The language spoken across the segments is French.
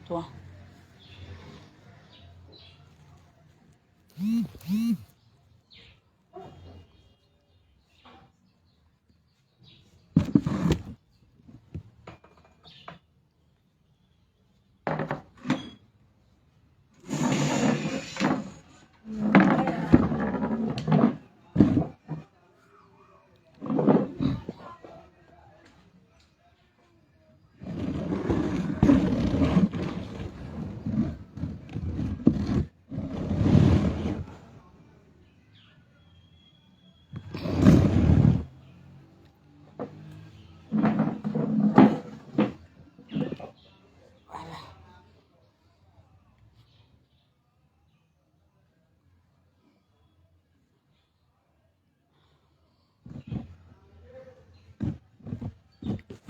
Toi.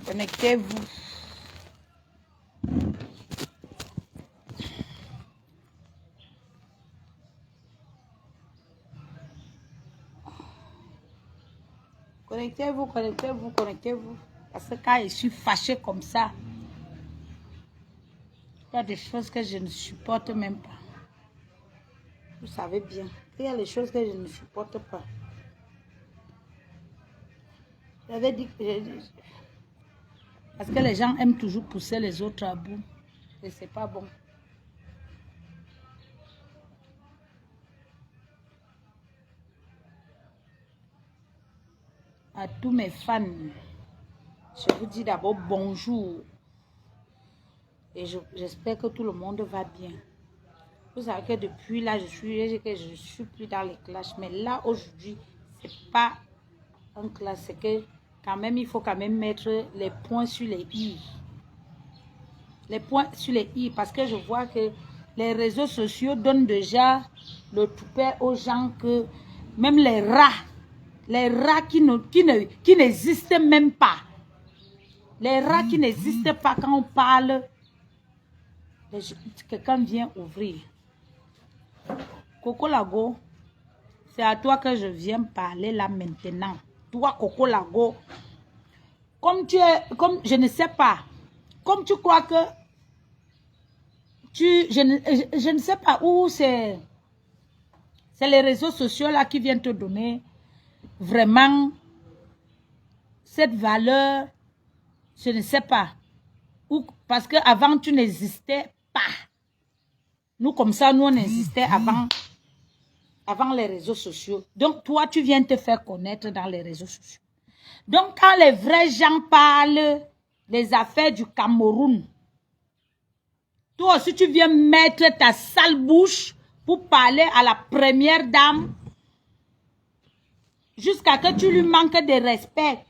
Connectez-vous. Connectez-vous, connectez-vous, connectez-vous. Parce que quand je suis fâchée comme ça, il y a des choses que je ne supporte même pas. Vous savez bien qu'il y a des choses que je ne supporte pas. J'avais dit que... Parce que les gens aiment toujours pousser les autres à bout. Et c'est pas bon. À tous mes fans, je vous dis d'abord bonjour. Et j'espère que tout le monde va bien. Vous savez que depuis là, je suis plus dans les clashs. Mais là, aujourd'hui, c'est pas un clash. C'est que quand même, il faut quand même mettre les points sur les i. Les points sur les i. Parce que je vois que les réseaux sociaux donnent déjà le toupet aux gens que même les rats qui n'existent même pas. Les rats qui n'existent pas quand on parle, quelqu'un vient ouvrir. Coco Lago, c'est à toi que je viens parler là maintenant. Toi, Coco Lago, comme je ne sais pas, comme tu crois que je ne sais pas où c'est les réseaux sociaux là qui viennent te donner vraiment cette valeur, je ne sais pas. Ou parce qu'avant tu n'existais pas. Nous comme ça, nous on existait avant les réseaux sociaux. Donc toi, tu viens te faire connaître dans les réseaux sociaux. Donc quand les vrais gens parlent des affaires du Cameroun, toi aussi tu viens mettre ta sale bouche pour parler à la première dame jusqu'à que tu lui manques de respect.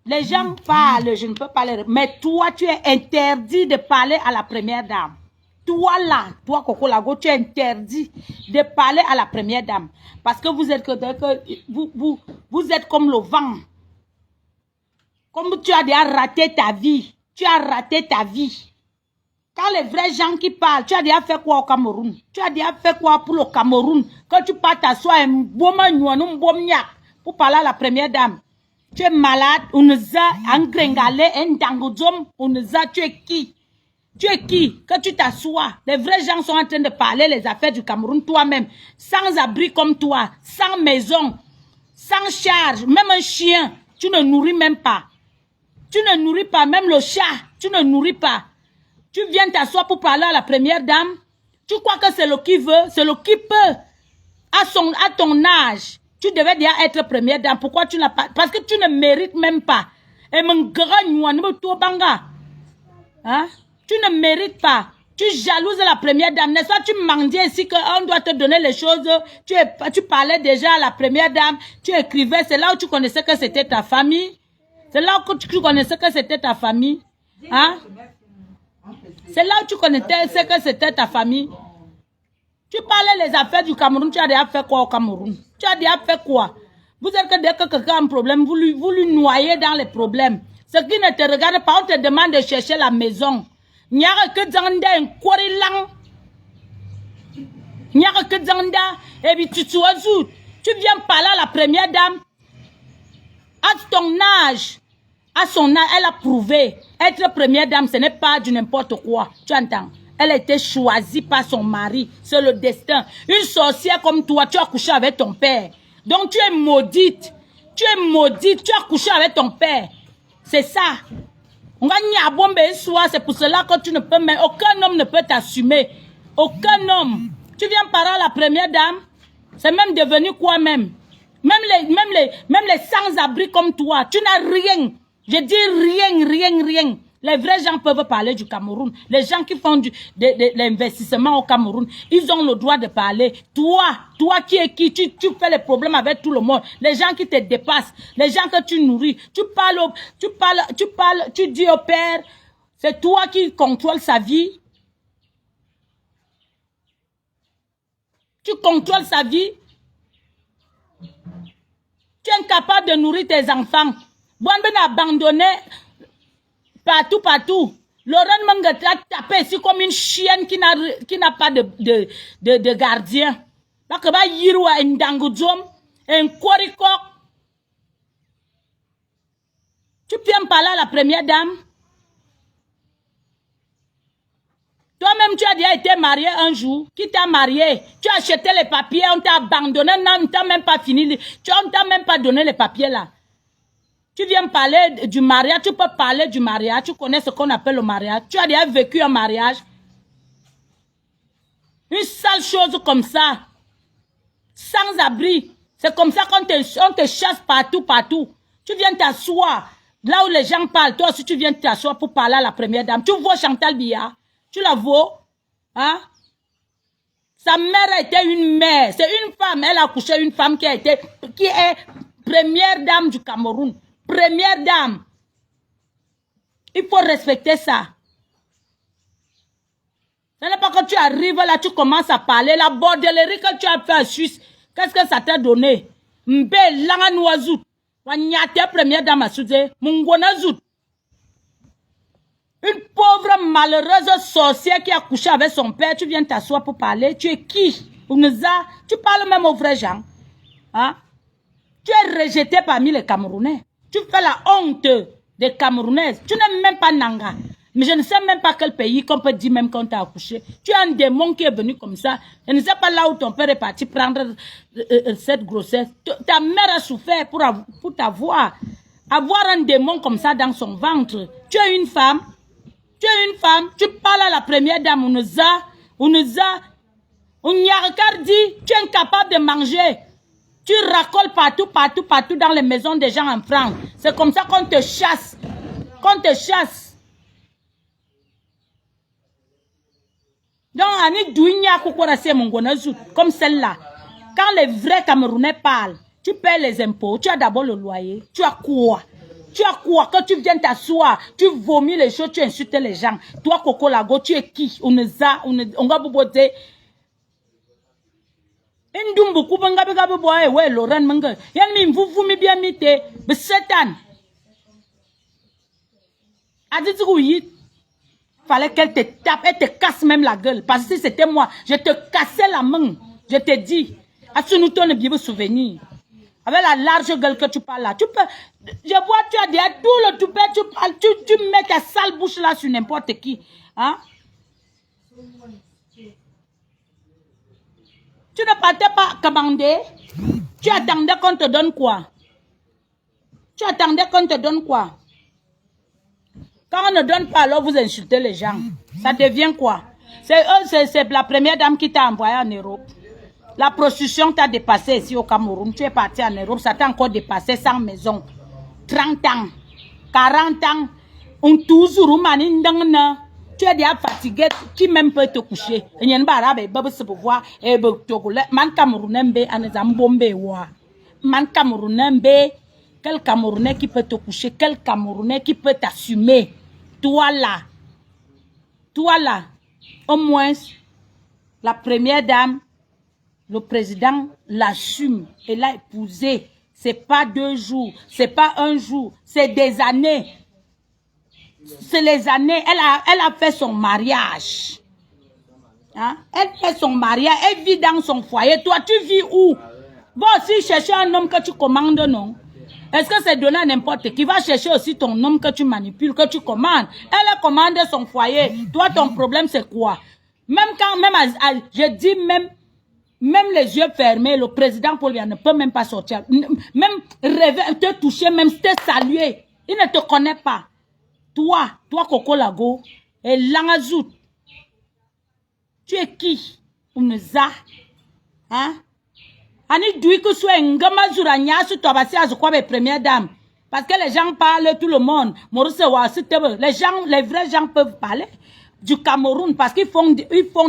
Les gens parlent, je ne peux pas les... Mais toi, tu es interdit de parler à la première dame. Toi là, toi Coco Lago, tu es interdit de parler à la première dame. Parce que vous êtes comme le vent. Comme tu as déjà raté ta vie. Tu as raté ta vie. Quand les vrais gens qui parlent, tu as déjà fait quoi au Cameroun? Tu as déjà fait quoi pour le Cameroun? Quand tu pars t'asseoir pour parler à la première dame. Tu es malade, on nous a engrengalé, tu es qui? Tu es qui? Que tu t'assois. Les vrais gens sont en train de parler les affaires du Cameroun toi-même. Sans abri comme toi, sans maison, sans charge, même un chien, tu ne nourris même pas. Tu ne nourris pas, même le chat, tu ne nourris pas. Tu viens t'asseoir pour parler à la première dame. Tu crois que c'est le qui veut, c'est le qui peut. À ton âge, tu devais déjà être première dame. Pourquoi tu n'as pas? Parce que tu ne mérites même pas. Et mon grand, hein? Tu ne mérites pas. Tu jalouses la première dame. N'est-ce pas? Tu mendiais ici qu'on doit te donner les choses. Tu parlais déjà à la première dame. Tu écrivais. C'est là où tu connaissais que c'était ta famille. C'est là où tu connaissais que c'était ta famille. Hein? C'est là où tu connaissais ce que c'était ta famille. Tu parlais les affaires du Cameroun, tu as déjà fait quoi au Cameroun? Tu as déjà fait quoi? Vous êtes que dès que quelqu'un a un problème, vous lui noyez dans les problèmes. Ce qui ne te regarde pas, on te demande de chercher la maison. Il n'y a que Zanda, un Korilang. Il n'y a que Zanda. Et puis tu viens parler à la première dame. À ton âge, à son âge, elle a prouvé. Être première dame, ce n'est pas du n'importe quoi. Tu entends? Elle a été choisie par son mari. C'est le destin. Une sorcière comme toi, tu as couché avec ton père. Donc tu es maudite. Tu es maudite. Tu as couché avec ton père. C'est ça. On va y a bombe et soir. C'est pour cela que tu ne peux même. Aucun homme ne peut t'assumer. Aucun homme. Tu viens parler à la première dame. C'est même devenu quoi même? Même les sans-abri comme toi. Tu n'as rien. Je dis rien. Les vrais gens peuvent parler du Cameroun. Les gens qui font de l'investissement au Cameroun, ils ont le droit de parler. Toi qui es qui, tu fais les problèmes avec tout le monde. Les gens qui te dépassent, les gens que tu nourris. Tu dis au père, c'est toi qui contrôles sa vie. Tu contrôles sa vie. Tu es incapable de nourrir tes enfants. Bon, ben abandonné. Partout. Laurent Manga t'a tapé ici comme une chienne qui n'a pas de gardien. Bakaba yirwa ndangudjom, un koriko. Tu viens parler à la première dame. Toi-même, tu as déjà été marié un jour. Qui t'a marié? Tu as acheté les papiers, on t'a abandonné. Non, on t'a même pas fini. On t'a même pas donné les papiers là. Tu viens parler du mariage, tu peux parler du mariage, tu connais ce qu'on appelle le mariage. Tu as déjà vécu un mariage. Une sale chose comme ça. Sans abri. C'est comme ça qu'on te chasse partout. Tu viens t'asseoir. Là où les gens parlent, toi aussi tu viens t'asseoir pour parler à la première dame. Tu vois Chantal Biya? Tu la vois? Hein? Sa mère a été une mère. C'est une femme. Elle a accouché une femme qui est première dame du Cameroun. Première dame. Il faut respecter ça. Ce n'est pas que tu arrives là, tu commences à parler. La bordellerie que tu as fait en Suisse, qu'est-ce que ça t'a donné? Mbe langa noazout. Wanyate première dame à Soudé. Mungonazout. Une pauvre malheureuse sorcière qui a couché avec son père. Tu viens t'asseoir pour parler. Tu es qui? Tu parles même aux vrais gens. Hein? Tu es rejeté parmi les Camerounais. Tu fais la honte des Camerounaises. Tu n'es même pas Nanga. Mais je ne sais même pas quel pays qu'on peut dire même quand tu as accouché. Tu es un démon qui est venu comme ça. Je ne sais pas là où ton père est parti prendre cette grossesse. Ta mère a souffert pour t'avoir. Avoir un démon comme ça dans son ventre. Tu es une femme. Tu es une femme. Tu parles à la première dame. On y a regardé. Tu es incapable de manger. Tu racoles partout dans les maisons des gens en France. C'est comme ça qu'on te chasse. Donc, Annick Douigna Koukourassi Mongonazout, comme celle-là. Quand les vrais Camerounais parlent, tu paies les impôts, tu as d'abord le loyer. Tu as quoi? Quand tu viens t'asseoir, tu vomis les choses, tu insultes les gens. Toi, Coco Lago, tu es qui? On va vous botter. Indumbu kubangabe gabe boy we Laurent Manga yan mi mvuvu mi bien mité be Satan a dit oui fallait qu'elle te tape et te casse même la gueule parce que si c'était moi je te cassais la main je te dis à ce nous ton bien souvenir avec la large gueule que tu parles là tu peux je vois tu as déjà tout le toupet tu mets ta sale bouche là sur n'importe qui hein. Tu ne partais pas commander. Tu attendais qu'on te donne quoi? Quand on ne donne pas, alors vous insultez les gens. Ça devient quoi? C'est la première dame qui t'a envoyé en Europe. La prostitution t'a dépassé ici au Cameroun. Tu es parti en Europe, ça t'a encore dépassé sans maison. 30 ans, 40 ans. On toujours manindangna. Tu es déjà fatigué, qui même peut te coucher? Il y a un barabe, babu se pouvoir, et togolais, man Camerounais, anezambombe, wa. Man Camerounais, quel Camerounais qui peut te coucher? Quel Camerounais qui peut t'assumer? Toi là, toi là, au moins, la première dame, le président l'assume et l'a épousé. C'est pas 2 jours, c'est pas 1 jour, c'est des années. C'est les années, elle a fait son mariage. Hein? Elle fait son mariage, elle vit dans son foyer. Toi, tu vis où? Bon, si chercher un homme que tu commandes, non? Est-ce que c'est donné à n'importe qui? Va chercher aussi ton homme que tu manipules, que tu commandes. Elle a commandé son foyer. Toi, ton problème, c'est quoi? Même quand, je dis même les yeux fermés, le président Paul ne peut même pas sortir. Même rêver, te toucher, même te saluer. Il ne te connaît pas. Toi, Coco Lago, et Langazout. Tu es qui? Unza. Hein? Ani dui que soit ngama zuranya sur toi basi azokwa be première dame. Parce que les gens parlent, tout le monde. Les vrais gens peuvent parler du Cameroun parce qu'ils font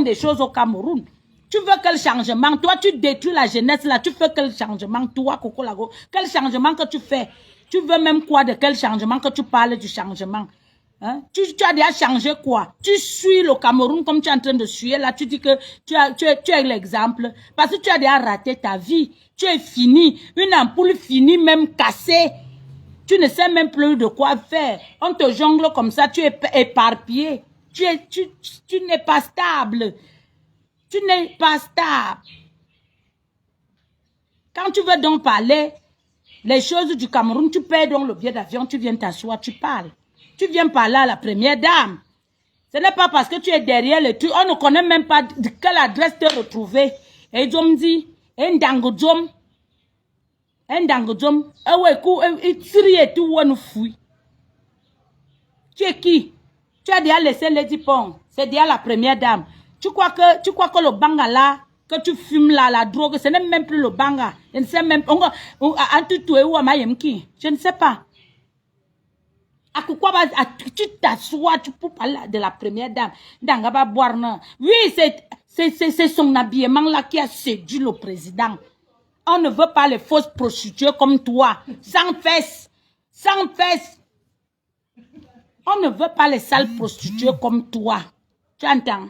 des choses au Cameroun. Tu veux quel changement? Toi, tu détruis la jeunesse là. Tu fais quel changement? Toi, Coco Lago, quel changement que tu fais? Tu veux même quoi de quel changement que tu parles du changement? Hein? Tu as déjà changé quoi? Tu suis le Cameroun comme tu es en train de suivre. Là, tu dis que tu es l'exemple. Parce que tu as déjà raté ta vie. Tu es fini. Une ampoule finie, même cassée. Tu ne sais même plus de quoi faire. On te jongle comme ça. Tu es éparpillé. Tu n'es pas stable. Tu n'es pas stable. Quand tu veux donc parler les choses du Cameroun, tu payes donc le billet d'avion, tu viens t'asseoir, tu parles. Tu viens parler à la première dame. Ce n'est pas parce que tu es derrière le truc. On ne connaît même pas de quelle adresse te retrouver. Et ils ont dit, Ndangojom. Tu es qui? Tu as déjà laissé Lady Pong. C'est déjà la première dame. Tu crois que le banga là, que tu fumes là, la drogue, ce n'est même plus le banga. Je ne sais même pas. Je ne sais pas. Tu t'assois, tu peux parler de la première dame. Oui, c'est son habillement là qui a séduit le président. On ne veut pas les fausses prostituées comme toi, sans fesses, sans fesses. On ne veut pas les sales prostituées comme toi. Tu entends?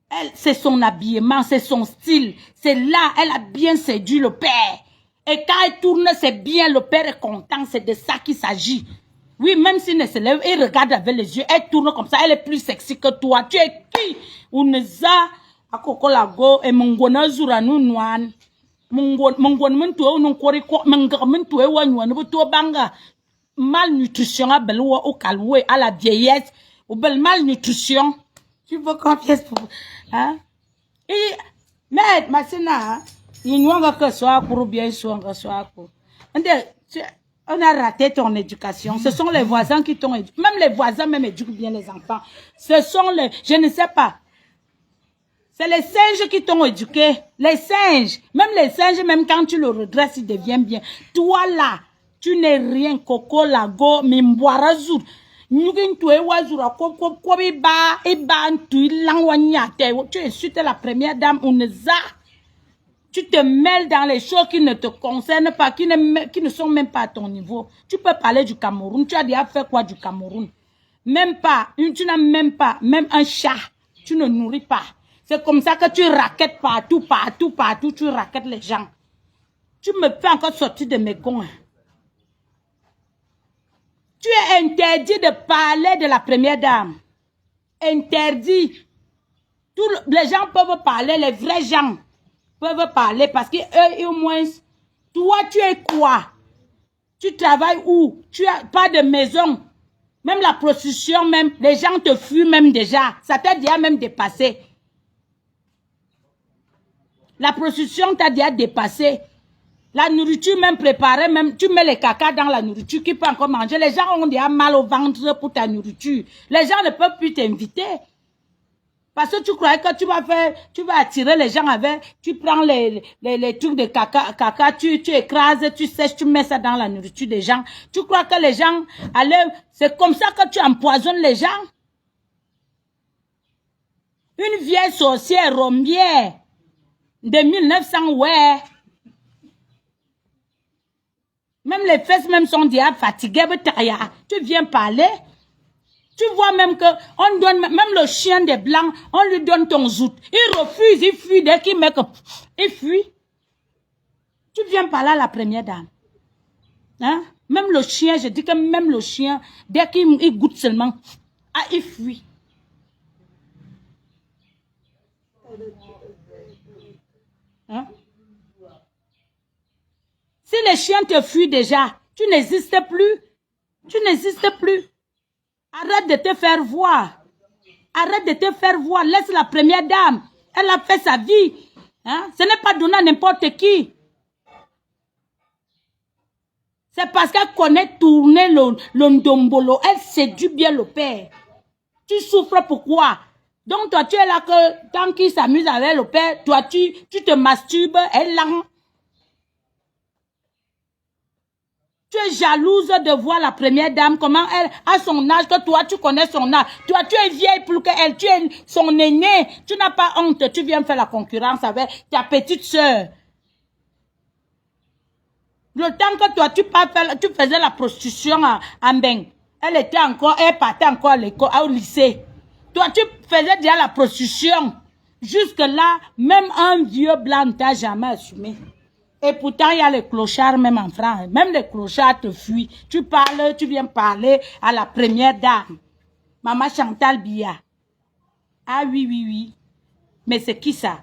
Elle, c'est son habillement, c'est son style. C'est là, elle a bien séduit le père. Et quand elle tourne, c'est bien, le père est content, c'est de ça qu'il s'agit. Oui, même s'il ne se lève, il regarde avec les yeux, elle tourne comme ça, elle est plus sexy que toi. Tu es qui? Uneza, Coco Lago, et Mongona Zuranu Nouan. Mongon Mentou, non Koriko, Mentou, et Banga. Malnutrition, à Beloua, au Caloué, à la vieillesse, au bel malnutrition. Tu veux confiance pour. Hein? Et, mais, Massina, il n'y a que soit pour bien, soit pour. On a raté ton éducation. Ce sont les voisins qui t'ont éduqué. Même les voisins même éduquent bien les enfants. Ce sont les, je ne sais pas. C'est les singes qui t'ont éduqué. Les singes. Même les singes, même quand tu le redresses, ils deviennent bien. Toi là, tu n'es rien. Coco Lago, Mimboara Zour. Tu insultes la première dame, Uneza. Tu te mêles dans les choses qui ne te concernent pas, qui ne sont même pas à ton niveau. Tu peux parler du Cameroun. Tu as déjà fait quoi du Cameroun? Même pas. Tu n'as même pas. Même un chat. Tu ne nourris pas. C'est comme ça que tu raquettes partout. Tu raquettes les gens. Tu me fais encore sortir de mes gonds. Tu es interdit de parler de la première dame. Interdit. Les gens peuvent parler, les vrais gens peuvent parler parce que eux, au moins, toi, tu es quoi? Tu travailles où? Tu as pas de maison. Même la prostitution, même, les gens te fuient même déjà. Ça t'a déjà même dépassé. La prostitution t'a déjà dépassé. La nourriture même préparée, même, tu mets les caca dans la nourriture qui peut encore manger. Les gens ont déjà mal au ventre pour ta nourriture. Les gens ne peuvent plus t'inviter. Parce que tu croyais que tu vas attirer les gens avec, tu prends les trucs de caca, tu écrases, tu sèches, tu mets ça dans la nourriture des gens. Tu crois que les gens, c'est comme ça que tu empoisonnes les gens? Une vieille sorcière rombière de 1900, ouais. Même les fesses même sont déjà fatiguées, tu viens parler. Tu vois même que on donne, même le chien des blancs, on lui donne ton zout. Il refuse, il fuit dès qu'il met que... Il fuit. Tu viens par là, la première dame. Hein? Même le chien, je dis que même le chien, dès qu'il goûte seulement, ah, il fuit. Hein? Si les chiens te fuient déjà, tu n'existes plus. Tu n'existes plus. Arrête de te faire voir. Arrête de te faire voir. Laisse la première dame. Elle a fait sa vie. Hein? Ce n'est pas donné à n'importe qui. C'est parce qu'elle connaît tourner le ndombolo. Elle séduit bien le père. Tu souffres pourquoi? Donc toi, tu es là que tant qu'il s'amuse avec le père, toi, tu te masturbes, elle l'a. Tu es jalouse de voir la première dame, comment elle a son âge, que toi, tu connais son âge. Toi, tu es vieille plus qu'elle, tu es son aînée. Tu n'as pas honte, tu viens faire la concurrence avec ta petite sœur. Le temps que toi, tu faisais la prostitution à Mbeng, elle partait encore à l'école, au lycée. Toi, tu faisais déjà la prostitution. Jusque-là, même un vieux blanc ne t'a jamais assumé. Et pourtant, il y a les clochards même en France. Même les clochards te fuient. Tu parles, tu viens parler à la première dame. Maman Chantal Biya. Ah oui, oui, oui. Mais c'est qui ça?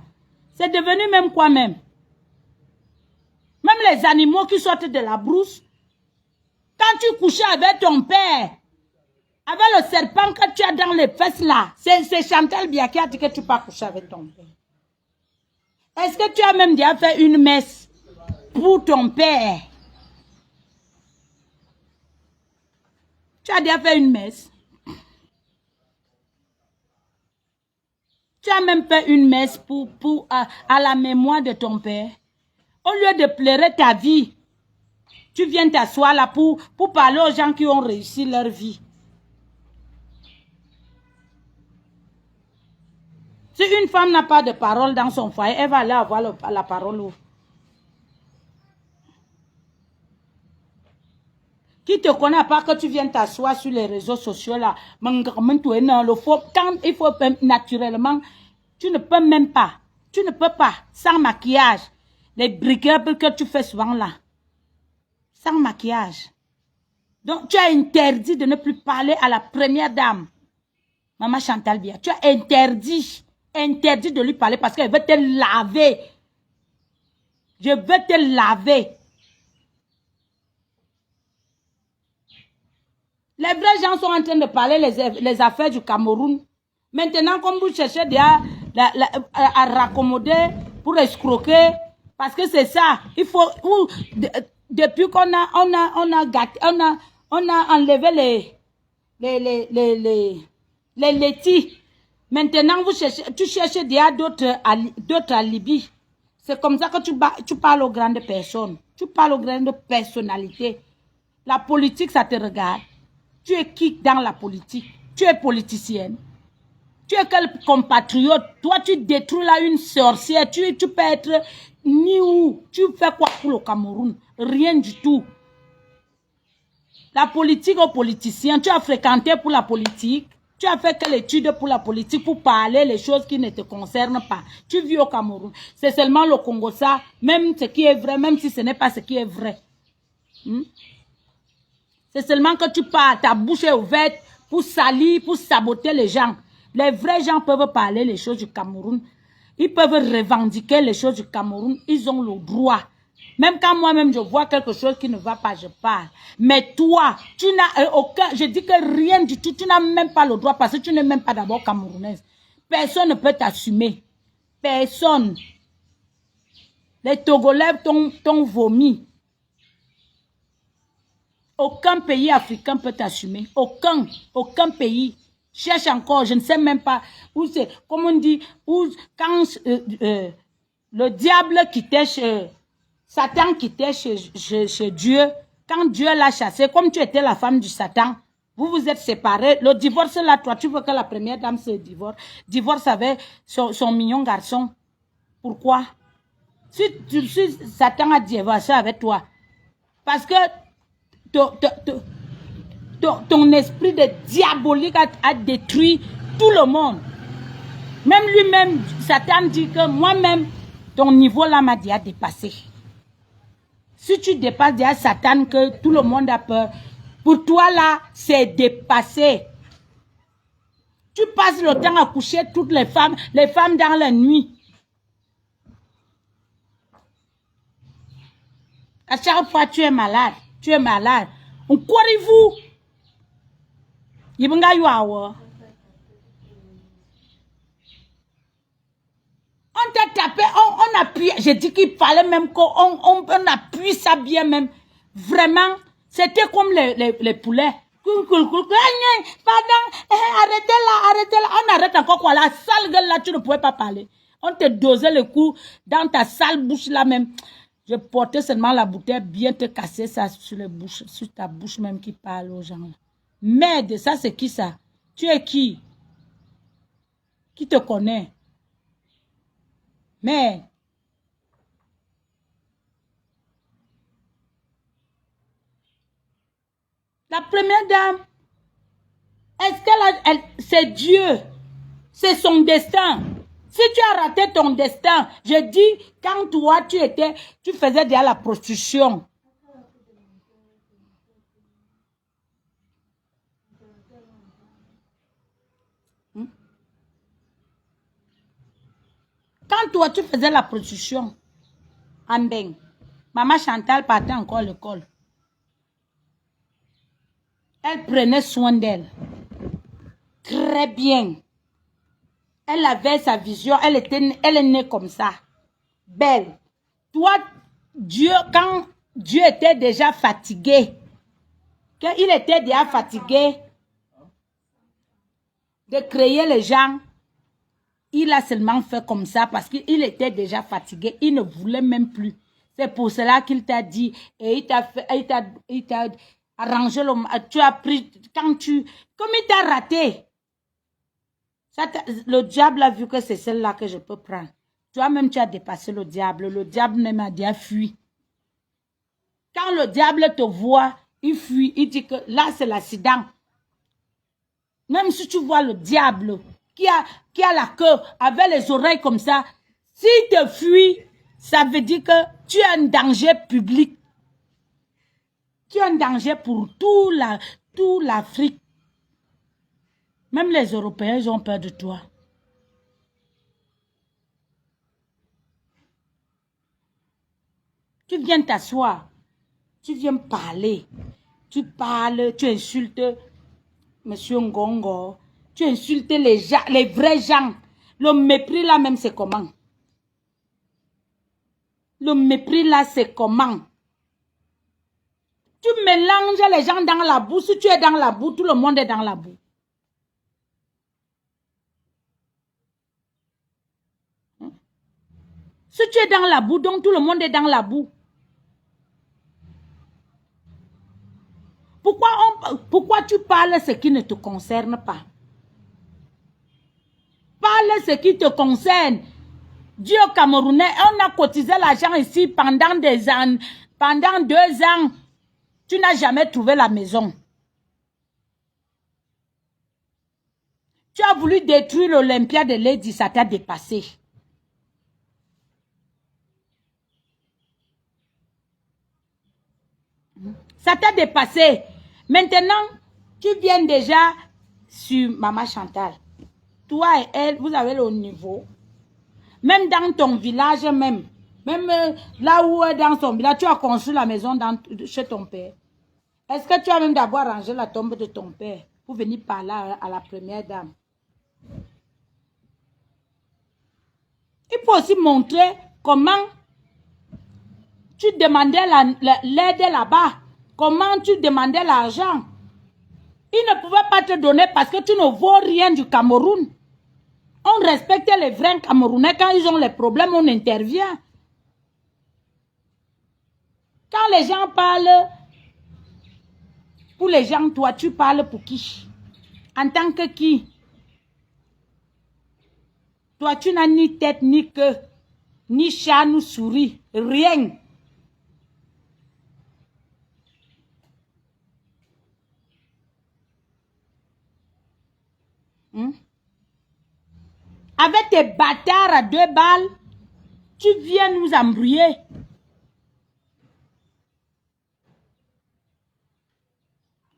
C'est devenu même quoi même? Même les animaux qui sortent de la brousse. Quand tu couchais avec ton père, avec le serpent que tu as dans les fesses là, c'est Chantal Biya qui a dit que tu ne peux pas coucher avec ton père. Est-ce que tu as même déjà fait une messe pour ton père? Tu as déjà fait une messe? Tu as même fait une messe à la mémoire de ton père? Au lieu de pleurer ta vie, tu viens t'asseoir là pour parler aux gens qui ont réussi leur vie. Si une femme n'a pas de parole dans son foyer, elle va aller avoir la parole où? Qui te connaît pas que tu viens t'asseoir sur les réseaux sociaux là? Quand il faut naturellement, tu ne peux même pas. Tu ne peux pas, sans maquillage. Les briquets que tu fais souvent là. Sans maquillage. Donc, tu as interdit de ne plus parler à la première dame. Maman Chantal Biya. Tu as interdit de lui parler parce qu'elle veut te laver. Je veux te laver. Les vrais gens sont en train de parler les affaires du Cameroun. Maintenant, comme vous cherchez déjà à raccommoder pour escroquer, parce que c'est ça, il faut, depuis qu'on a enlevé les laitiers. Maintenant, tu cherches déjà d'autres alibis. C'est comme ça que tu parles aux grandes personnes. Tu parles aux grandes personnalités. La politique, ça te regarde. Tu es qui dans la politique? Tu es politicienne. Tu es quel compatriote? Toi, tu détruis là une sorcière. Tu peux être ni où. Tu fais quoi pour le Cameroun? Rien du tout. La politique aux politiciens, tu as fréquenté pour la politique. Tu as fait quelle étude pour la politique pour parler les choses qui ne te concernent pas. Tu vis au Cameroun. C'est seulement le Congo ça, même ce qui est vrai, même si ce n'est pas ce qui est vrai. C'est seulement que tu parles, ta bouche est ouverte pour salir, pour saboter les gens. Les vrais gens peuvent parler les choses du Cameroun. Ils peuvent revendiquer les choses du Cameroun. Ils ont le droit. Même quand moi-même je vois quelque chose qui ne va pas, je parle. Mais toi, tu n'as aucun... Je dis que rien du tout. Tu n'as même pas le droit parce que tu n'es même pas d'abord camerounaise. Personne ne peut t'assumer. Personne. Les Togolais t'ont vomi. Aucun pays africain peut t'assumer. Aucun pays. Cherche encore, je ne sais même pas où c'est. Comme on dit, quand le diable quittait Satan quittait chez Dieu, quand Dieu l'a chassé, comme tu étais la femme du Satan, vous vous êtes séparés. Le divorce là, toi, tu veux que la première dame se divorce avec son mignon garçon. Pourquoi? Si Satan a divorcé avec toi, parce que ton esprit de diabolique a détruit tout le monde. Même lui-même, Satan dit que moi-même, ton niveau là m'a déjà dépassé. Si tu dépasses déjà Satan, que tout le monde a peur, pour toi là, c'est dépassé. Tu passes le temps à coucher toutes les femmes dans la nuit. À chaque fois, tu es malade. Tu es malade. On vous. On t'a tapé, on appuie. J'ai dit qu'il fallait même qu'on appuie ça bien même. Vraiment, c'était comme les poulets. Pardon, arrêtez là. On arrête encore quoi. La sale gueule là, tu ne pouvais pas parler. On te dosait le coup dans ta sale bouche là même. Je portais seulement la bouteille, bien te casser ça sur ta bouche même qui parle aux gens. Merde, ça c'est qui ça? Tu es qui? Qui te connaît? Mais la première dame, est-ce qu'elle c'est Dieu? C'est son destin. Si tu as raté ton destin, je dis, quand toi tu faisais déjà la prostitution. Quand toi tu faisais la prostitution, en ben, maman Chantal partait encore à l'école. Elle prenait soin d'elle. Très bien. Elle avait sa vision, elle est née comme ça. Belle. Toi, Dieu, quand Dieu était déjà fatigué, qu'il était déjà fatigué de créer les gens, il a seulement fait comme ça parce qu'il était déjà fatigué. Il ne voulait même plus. C'est pour cela qu'il t'a dit et il t'a arrangé tu as pris comme il t'a raté. Le diable a vu que c'est celle-là que je peux prendre. Toi-même, tu as dépassé le diable. Le diable même a déjà fui. Quand le diable te voit, il fuit. Il dit que là, c'est l'accident. Même si tu vois le diable qui a la queue avec les oreilles comme ça, s'il te fuit, ça veut dire que tu es un danger public. Tu es un danger pour toute l'Afrique. Même les Européens, ils ont peur de toi. Tu viens t'asseoir. Tu viens parler. Tu parles, tu insultes Monsieur Ngongo. Tu insultes les gens, les vrais gens. Le mépris là même, c'est comment? Le mépris là, c'est comment? Tu mélanges les gens dans la boue. Si tu es dans la boue, tout le monde est dans la boue. Si tu es dans la boue, donc tout le monde est dans la boue. Pourquoi tu parles ce qui ne te concerne pas? Parle ce qui te concerne. Dieu Camerounais, on a cotisé l'argent ici pendant des années. Pendant 2 ans, tu n'as jamais trouvé la maison. Tu as voulu détruire l'Olympia de Lady, ça t'a dépassé. Ça t'a dépassé. Maintenant, tu viens déjà sur Maman Chantal. Toi et elle, vous avez le niveau. Même dans ton village, même là où dans son village, tu as construit la maison chez ton père. Est-ce que tu as même d'abord rangé la tombe de ton père pour venir parler à la première dame? Il faut aussi montrer comment tu demandais l'aide là-bas. Comment tu demandais l'argent. Ils ne pouvaient pas te donner parce que tu ne vaux rien du Cameroun. On respecte les vrais Camerounais. Quand ils ont les problèmes, on intervient. Quand les gens parlent, pour les gens, toi, tu parles pour qui? En tant que qui? Toi, tu n'as ni tête, ni queue, ni chat, ni souris, rien. avec tes bâtards à 2 balles, tu viens nous embrouiller.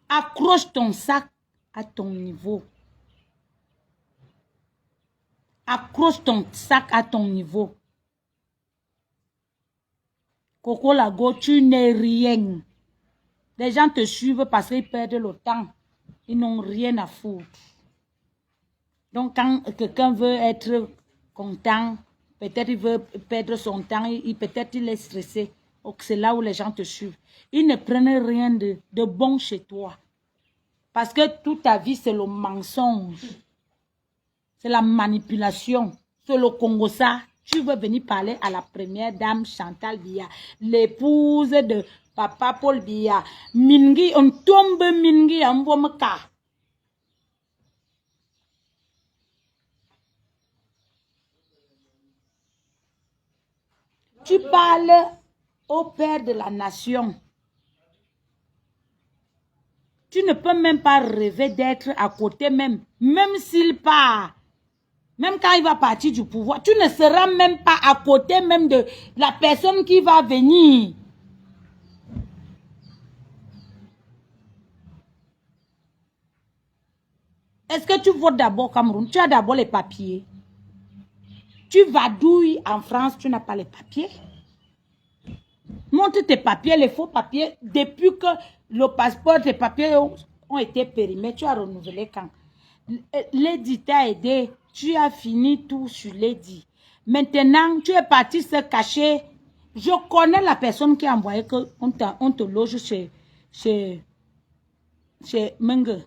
Accroche ton sac à ton niveau. Accroche ton sac à ton niveau. Coco Lago, tu n'es rien. Les gens te suivent parce qu'ils perdent le temps. Ils n'ont rien à foutre. Donc, quand quelqu'un veut être content, peut-être il veut perdre son temps, peut-être il est stressé. C'est là où les gens te suivent. Ils ne prennent rien de bon chez toi. Parce que toute ta vie, c'est le mensonge. C'est la manipulation. C'est le Congo ça. Tu veux venir parler à la première dame Chantal Biya, l'épouse de Papa Paul Biya. Mingi, on tombe Mingi, on va me cas. Tu parles au père de la nation. Tu ne peux même pas rêver d'être à côté même s'il part. Même quand il va partir du pouvoir, tu ne seras même pas à côté même de la personne qui va venir. Est-ce que tu votes d'abord Cameroun? Tu as d'abord les papiers. Tu vadouilles en France, tu n'as pas les papiers. Montre tes papiers, les faux papiers. Depuis que le passeport, tes papiers ont été périmés, tu as renouvelé quand? Lady t'a aidé. Tu as fini tout sur Lady. Maintenant, tu es parti se cacher. Je connais la personne qui a envoyé qu'on te loge chez Menge.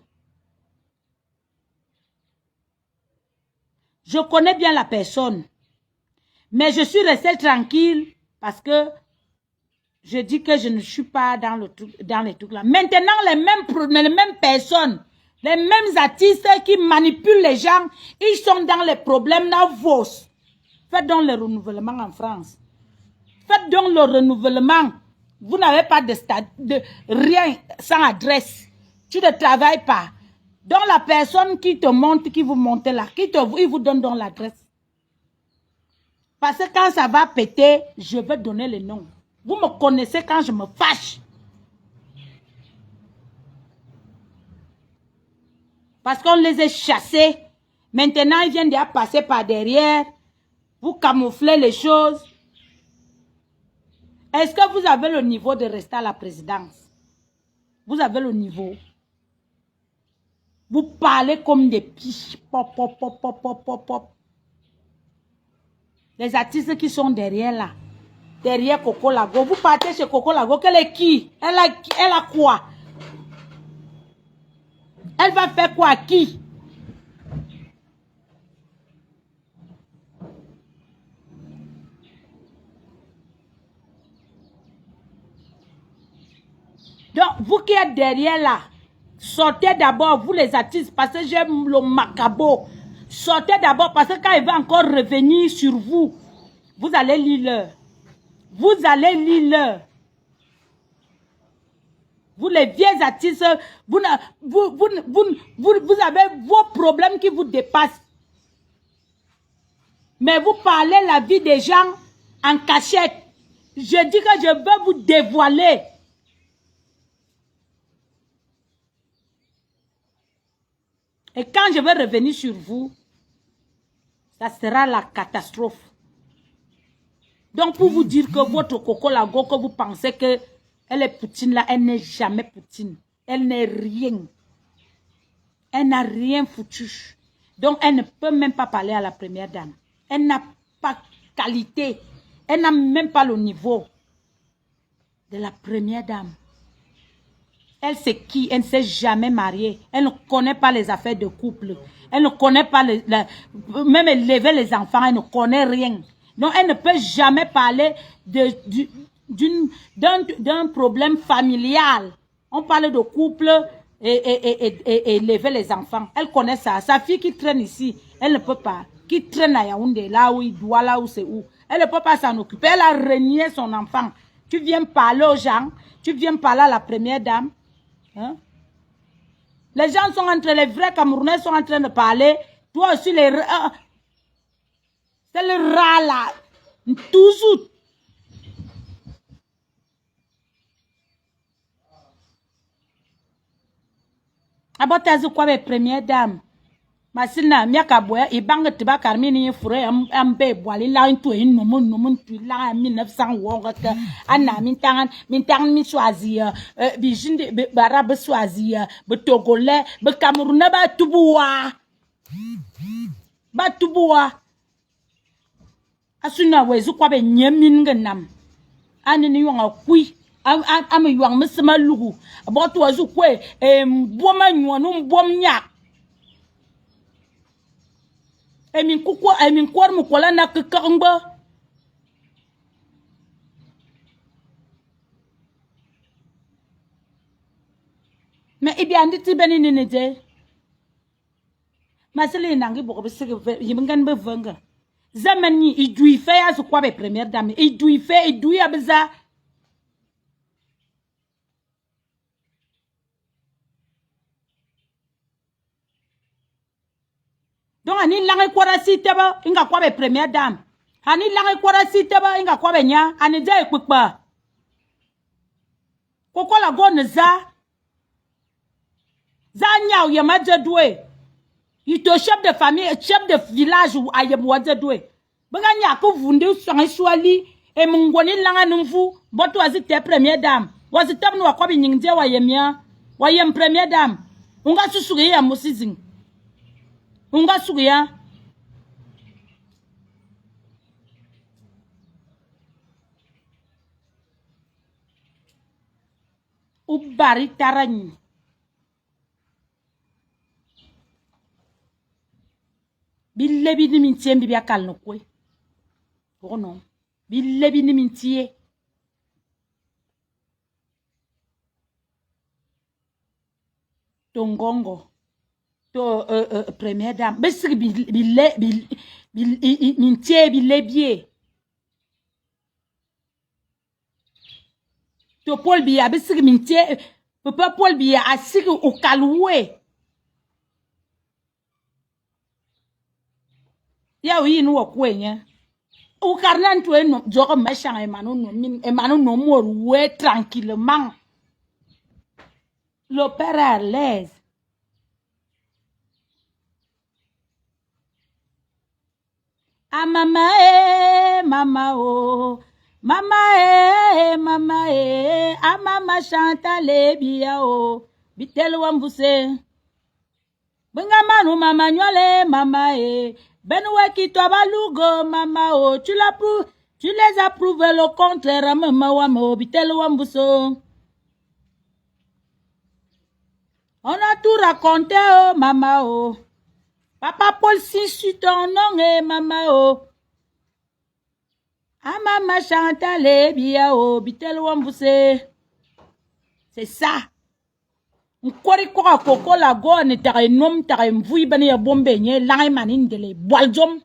Je connais bien la personne. Mais je suis restée tranquille parce que je dis que je ne suis pas dans les trucs là. Maintenant, les mêmes personnes, les mêmes artistes qui manipulent les gens, ils sont dans les problèmes là, vos. Faites donc le renouvellement en France. Faites donc le renouvellement. Vous n'avez pas de rien sans adresse. Tu ne travailles pas. Donc la personne qui te monte, qui vous monte là, il vous donne donc l'adresse. Parce que quand ça va péter, je vais donner les noms. Vous me connaissez quand je me fâche. Parce qu'on les a chassés. Maintenant, ils viennent déjà passer par derrière. Vous camouflez les choses. Est-ce que vous avez le niveau de rester à la présidence? Vous avez le niveau. Vous parlez comme des piches. Pop, pop, pop, pop, pop, pop, pop. Les artistes qui sont derrière là. Derrière Coco Lago. Vous partez chez Coco Lago. Qu'elle est qui? Elle a quoi? Elle va faire quoi à qui? Donc, vous qui êtes derrière là, sortez d'abord, vous les artistes, parce que j'aime le macabo. Sortez d'abord, parce que quand il va encore revenir sur vous, vous allez lire l'heure. Vous allez lire l'heure. Vous les vieux artistes, vous avez vos problèmes qui vous dépassent. Mais vous parlez la vie des gens en cachette. Je dis que je veux vous dévoiler. Et quand je vais revenir sur vous, ça sera la catastrophe. Donc pour vous dire que votre Coco Lago, que vous pensez que elle est Poutine là, elle n'est jamais Poutine. Elle n'est rien. Elle n'a rien foutu. Donc elle ne peut même pas parler à la première dame. Elle n'a pas qualité. Elle n'a même pas le niveau de la première dame. Elle c'est qui? Elle ne s'est jamais mariée. Elle ne connaît pas les affaires de couple. Elle ne connaît pas même élever les enfants. Elle ne connaît rien. Donc elle ne peut jamais parler d'un problème familial. On parle de couple et élever les enfants. Elle connaît ça. Sa fille qui traîne ici, elle ne peut pas. Qui traîne à Yaoundé, là où il doit, là où c'est où. Elle ne peut pas s'en occuper. Elle a renié son enfant. Tu viens parler aux gens. Tu viens parler à la première dame. Hein? Les gens sont les vrais Camerounais sont en train de parler. Toi aussi, C'est le rat là. Toujours. Abotazu quoi les premières dames. Masina miaka boya ibanga tiba karmini fure ambe boali la into nomun tu la 1900 wonga ana mintangan mi choisir bijinde barabe choisir be togolais be camerounais ba tubuwa asuna wezu kwa be nyemin ganam anini yonga kui am yuang mesema lugu abotu wazu kwe mboma nyonu mbom nyak emin kwar mu kola na kakangba me ibi andi ti beni ni je masele nangi boko besege yibangan be vanga zaman ni idui fe ya so kwa be première dame idui abza donc ani lange kwara siteba inga kwa be première dame ani lange kwara siteba inga kwa be nya ani je ikpekpa kokola gone za nya ya majadwe ito chef de famille chef de village ou ayem wadadwe banga nya ko vunde sangai swali e mungoni langa numfu boto azite première dame wazitab no kwa bi nyingje wayemia wayem première dame unga susuge ya musizing unga suya ubari tarani billebi ni mintie mbi akal no kwe oh non billebi ni mintie tongongo to première dame besig mintie billebie to Paul biya besig mintie papa Paul biya asig o kalwe ya wi nu okwenye o karnan to eno jogo machan emanu no mor we tranquillement le père à l'aise ah mama oh mama ah mama Chantal bia oh bitel wambuse benga manu mama nyole mama benwe ki to balugo mama oh tu les approuves le contraire mama wa mo bitel wambuso on a tout raconté oh mama oh papa Paul si ton nom mama oh ah mama Chantal bia oh bitel wambuse c'est ça nkori kwa koko la go ne tare nom tare mvui bani ya bombe nye langai manin dele boaljom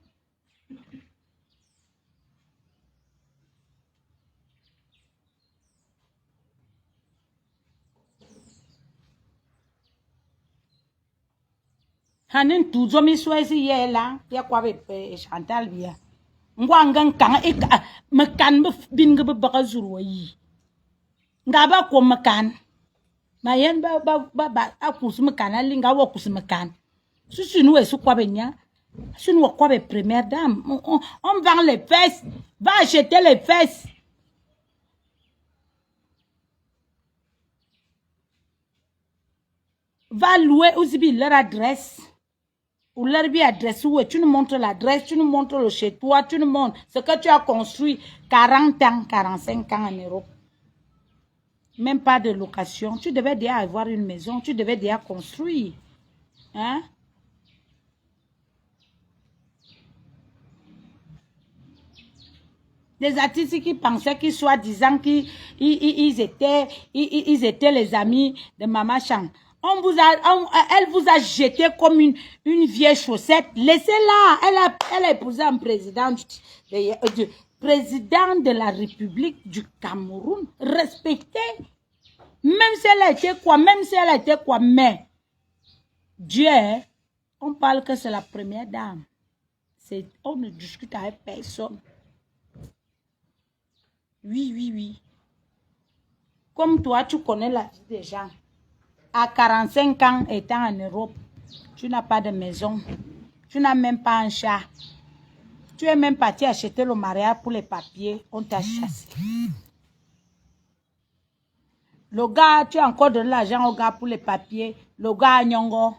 hanin tuzo mi swezi yela ya kwa be Chantal bia ngwangan kan makan bin ga ba zuru yi ngaba ko makan mayen ba akus makan linga wa kus makan susu we su kwa benya susu wa kwa be première dame on vend les fesses va acheter les fesses va louer aussi leur adresse ou leur bien adresse où tu nous montres l'adresse, tu nous montres le chez toi, tu nous montres ce que tu as construit 40 ans, 45 ans en Europe. Même pas de location. Tu devais déjà avoir une maison, tu devais déjà construire. Hein? Des artistes qui pensaient qu'ils soient disant qu'ils étaient les amis de Mama Chang. Elle vous a jeté comme une vieille chaussette. Laissez-la. Elle a épousé un président de la République du Cameroun. Respectée. Même si elle a été quoi, mais Dieu, on parle que c'est la première dame. On ne discute avec personne. Oui, oui, oui. Comme toi, tu connais la vie des gens. À 45 ans, étant en Europe, tu n'as pas de maison. Tu n'as même pas un chat. Tu es même parti acheter le mariage pour les papiers. On t'a chassé. Le gars, tu as encore donné l'argent au gars pour les papiers. Le gars a nyongo.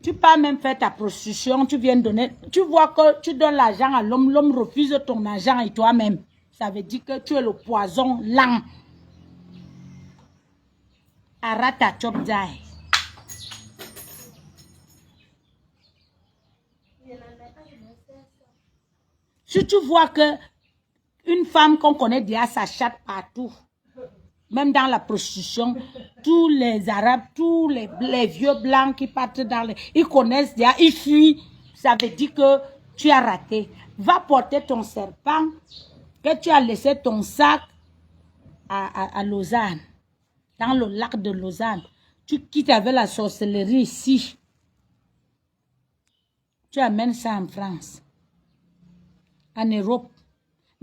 Tu peux même faire ta prostitution. Tu viens donner. Tu vois que tu donnes l'argent à l'homme. L'homme refuse ton argent et toi-même. Ça veut dire que tu es le poison lent. Arata chop die. Si tu vois que une femme qu'on connaît déjà s'achète partout, même dans la prostitution, tous les Arabes, tous les vieux blancs qui partent dans les... Ils connaissent déjà, ils fuient. Ça veut dire que tu as raté. Va porter ton serpent, que tu as laissé ton sac à Lausanne, dans le lac de Lausanne. Tu quittes avec la sorcellerie ici. Tu amènes ça en France, en Europe.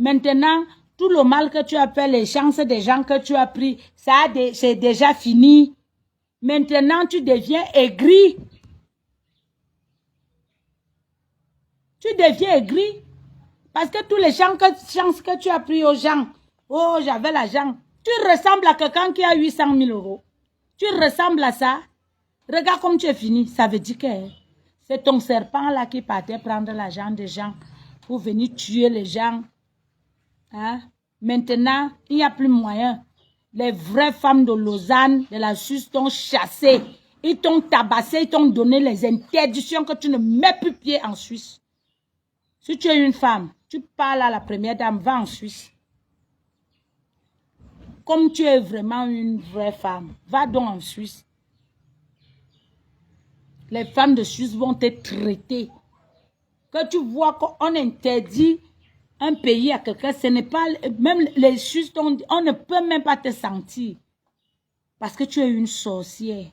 Maintenant, tout le mal que tu as fait, les chances des gens que tu as pris, c'est déjà fini. Maintenant, tu deviens aigri. Tu deviens aigri. Parce que tous les chances que tu as pris aux gens, oh, j'avais l'argent. Tu ressembles à quelqu'un qui a 800 000 euros. Tu ressembles à ça. Regarde comme tu es fini. Ça veut dire que c'est ton serpent là qui partait prendre l'argent des gens pour venir tuer les gens. Hein? Maintenant, il n'y a plus moyen. Les vraies femmes de Lausanne, de la Suisse, t'ont chassé. Ils t'ont tabassé, ils t'ont donné les interdictions que tu ne mets plus pied en Suisse. Si tu es une femme, tu parles à la première dame, va en Suisse. Comme tu es vraiment une vraie femme, va donc en Suisse. Les femmes de Suisse vont te traiter. Que tu vois qu'on interdit un pays à quelqu'un, ce n'est pas... Même les Suisses, on ne peut même pas te sentir. Parce que tu es une sorcière.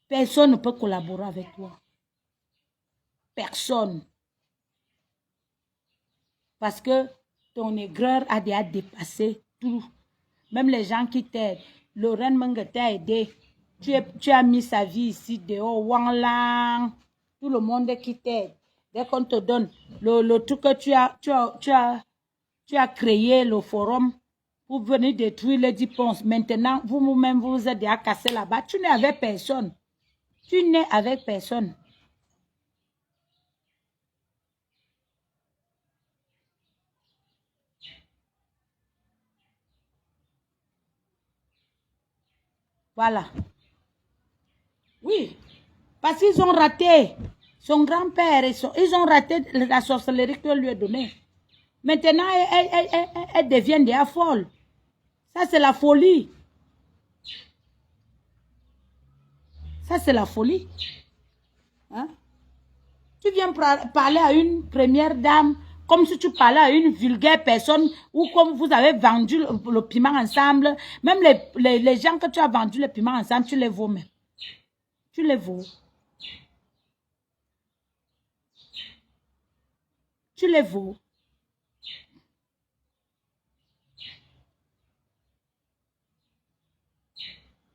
Personne ne peut collaborer avec toi. Personne. Parce que ton aigreur a déjà dépassé tout. Même les gens qui t'aident. Lorraine Menge t'a aidé. Tu as mis sa vie ici dehors. Wang Lang. Tout le monde qui t'aide. Dès qu'on te donne le truc que tu as créé, le forum, pour venir détruire les 10 ponts. Maintenant, vous-même, vous êtes déjà cassé là-bas. Tu n'es avec personne. Tu n'es avec personne. Voilà. Oui. Parce qu'ils ont raté. Son grand-père, ils ont raté la sorcellerie qu'on lui a donnée. Maintenant, elle devient déjà folle. Ça, c'est la folie. Ça, c'est la folie. Hein? Tu viens parler à une première dame comme si tu parlais à une vulgaire personne ou comme vous avez vendu le piment ensemble. Même les gens que tu as vendu le piment ensemble, tu les vaux même. Tu les vaux. Tu les vaux.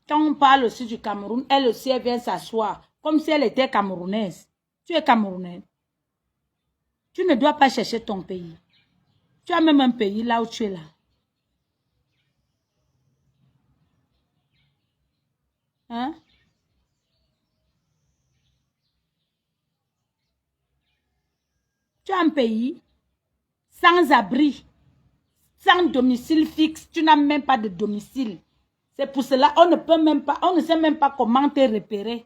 Quand on parle aussi du Cameroun, elle aussi, elle vient s'asseoir comme si elle était camerounaise. Tu es camerounaise. Tu ne dois pas chercher ton pays. Tu as même un pays là où tu es là. Hein? Tu as un pays sans abri, sans domicile fixe. Tu n'as même pas de domicile. C'est pour cela qu'on ne peut même pas, on ne sait même pas comment te repérer.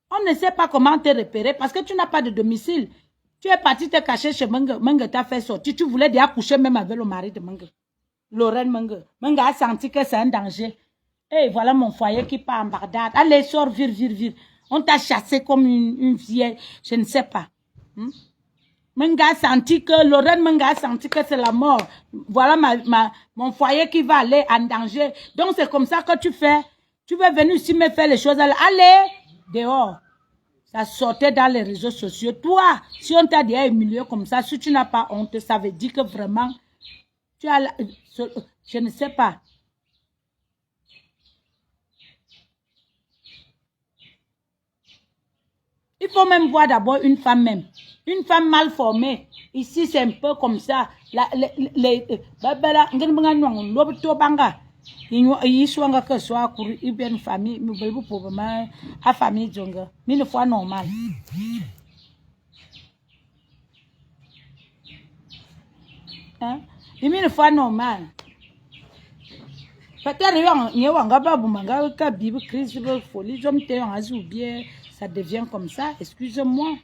On ne sait pas comment te repérer parce que tu n'as pas de domicile. Tu es parti te cacher chez Menge. Menge t'a fait sortir. Tu voulais déjà coucher même avec le mari de Menge. Lorraine Menge. Menge a senti que c'est un danger. Et voilà mon foyer qui part en Bagdad. Allez, sors, vire. On t'a chassé comme une vieille. Je ne sais pas. Menge a senti que, Lorraine Menge a senti que c'est la mort. Voilà mon foyer qui va aller en danger. Donc c'est comme ça que tu fais. Tu veux venir ici me faire les choses. Allez, dehors. Ça sortait dans les réseaux sociaux. Toi, si on t'a dit humilié comme ça, si tu n'as pas honte, ça veut dire que vraiment, tu as... je ne sais pas. Il faut même voir d'abord une femme même. Une femme mal formée. Ici, c'est un peu comme ça. Il soit que soit pour une famille, nous pour ma famille jungle. Une fois normal. Hein? Une fois normal. Peut-être il y a un gars qui ça devient comme ça. Excuse-moi.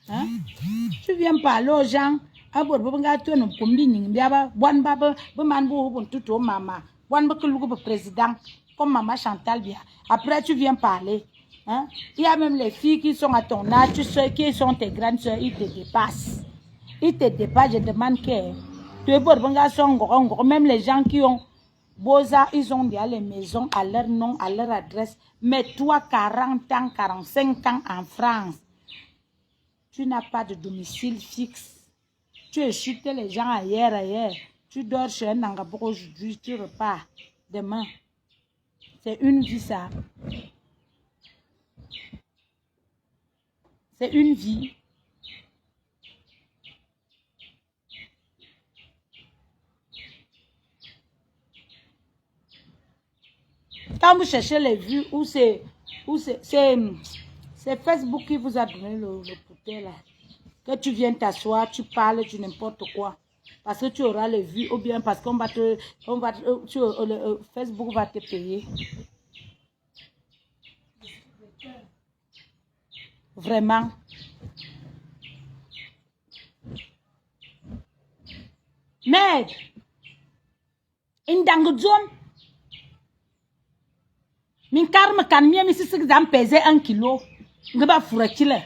Hein? Tu viens parler aux gens. Président comme maman Chantal bien. Après tu viens parler. Hein? Il y a même les filles qui sont à ton âge, tu sais, qui sont tes grandes soeurs, ils te dépassent. Ils te dépassent, je demande que même les gens qui ont Boza, ils ont déjà les maisons à leur nom, à leur adresse. Mais toi, 40 ans, 45 ans en France, tu n'as pas de domicile fixe. Tu échutes les gens ailleurs. Tu dors chez un Nangabo aujourd'hui, tu repars demain. C'est une vie, ça. C'est une vie. Quand vous cherchez les vues, c'est Facebook qui vous a donné le poulet là. Que tu viens t'asseoir, tu parles du n'importe quoi. Parce que tu auras les vues ou bien parce qu'on va te, Facebook va te payer. Vraiment. Mais, indangudjom, min karma kan mieux mi sisi zam peser 1 kilo. Ngeba furakile.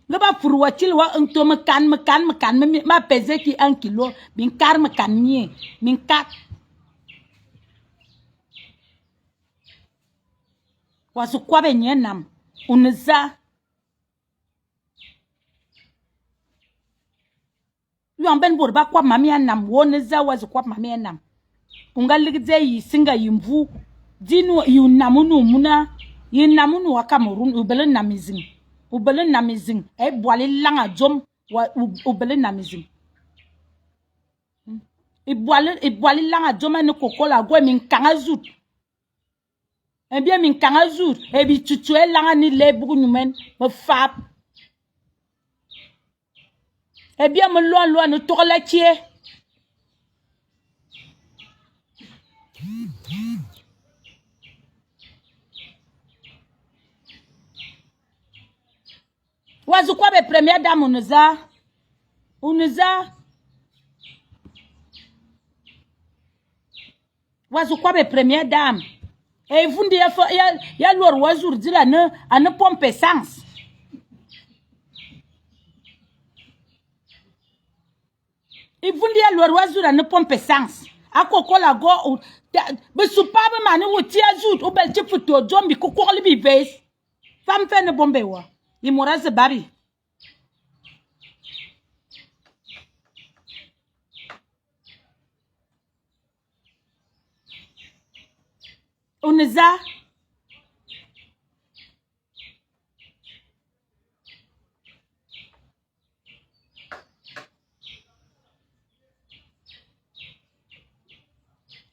Ngeba furuachile wa unto mekan ma peser ki 1 kilo. Min karma kan mieux. Min kat. Wasu kwa benye nam. Uneza. Yon ben borba kwa mami anam. Woneza wasu kwa mami anam. Ungaligze yisinga yimvu. Dinu yunamunu muna. Yunamunu wa Cameroon. Ubelen namizing. Ubelen namizing. Boali langa jom. Ubelen namizing. Boali langa jom ane kokola. Gwe min kangazut. Eh bien, min kangazut. Ebi tutue langa ni lebu numen. Me fap. Eh bien, me loin ne tourla tie. Wazu kwa be première dame uneza. Wazu kwa be première dame. Et vous dites ya lor wazur dila ne pompe essence. Et vous dites lor wazur ne pompe essence. Akoko la go be supabe mani wo ti azut o bel ti futo jombi ko ko li bi base. Fam fe ne bombe wa. Imoraze babi. Uneza.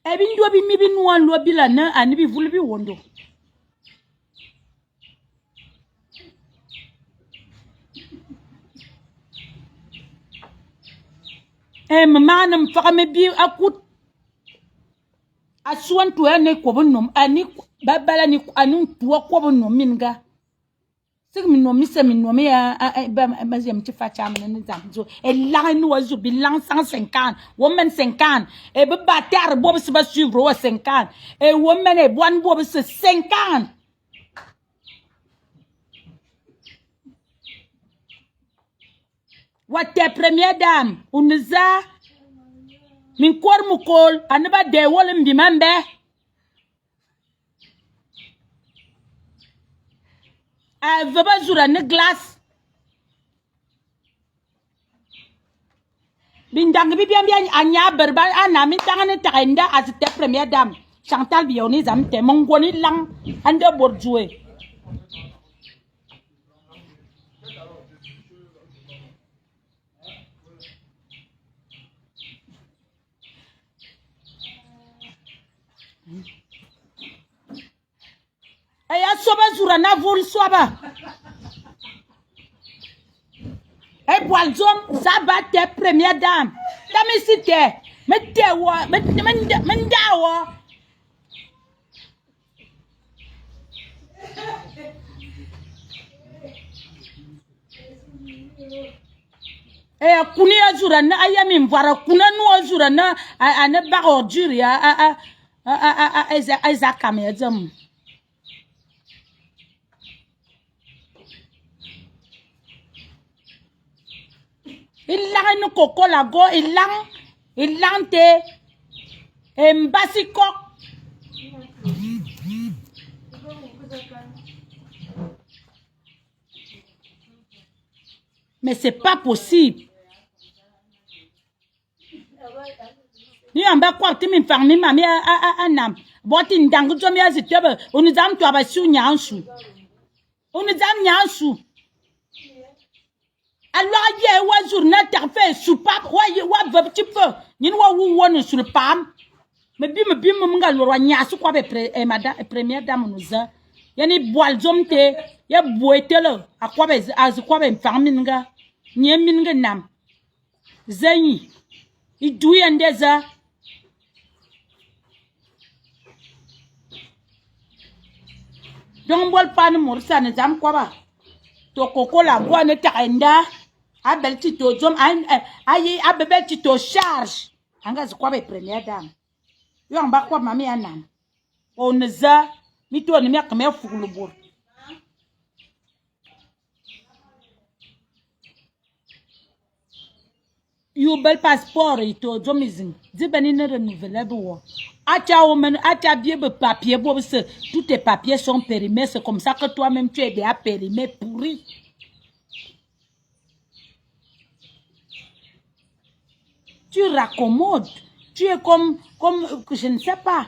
Ebi ndo bi mi bi nuan lo bi la na ani bi vulu bi wondo. Mama na mfaka me bi akut asuan to ene ko bonom ani babala ni anu to ko bonom minga sig min no mi se min no me ba zem ti fa cha men zam zo e la ni wazu bi lang 150 woman 50 e be bater bo se ba suivre o 50 e woman e boan bo se 50. What the première dame unza min kor mukol anaba de wolem bi mambe Elle veut pas jouer une glace. Bindang bien anya berba anami tangane taenda azite première dame. Chantal Bioni zamte mongoni lang ande borjoué. Eya soba zurana vul soba. Et Boalzom, ça va tes première dame. Dame si t'es. Mais t'es wa. Mais dawa. Kuni azurana ayami mvara kuna nu azurana ane ba ordure ya eza kamezam. Il no koko la go il lante mbasiko. Mais c'est pas possible. Ni amba kwa timi mfangni mami anam. Boti ndangu jomi azitebe unizam tu abasu nyansu. Unizam nyansu. Alors hier wa journée t'as fait soupape wa veut petit peu. Ni wa won sur le pam. Me bim mga loro nyasu kwa be madame première dame nuza. Yani boalzom te ya boetelo akwa be azkwa be mfangminga. Nyeminga nam. Zenyi. Idui andeza. Donc bol pan morsa ne jam kwa ba. To koko la go ne taenda. Abel tito zom ayi abel tito charge. Anga zikwa be première dame. Yo amba kwa mami anam. Oneza mito ni miaka me fugulubur. You bel passeport ito zomizing. Zibeni ne renouvelable wo. Acha bien be papier bo tous tes papiers sont périmés, c'est comme ça que toi-même tu es déjà périmé pourri. Tu raccommodes. Tu es comme je ne sais pas.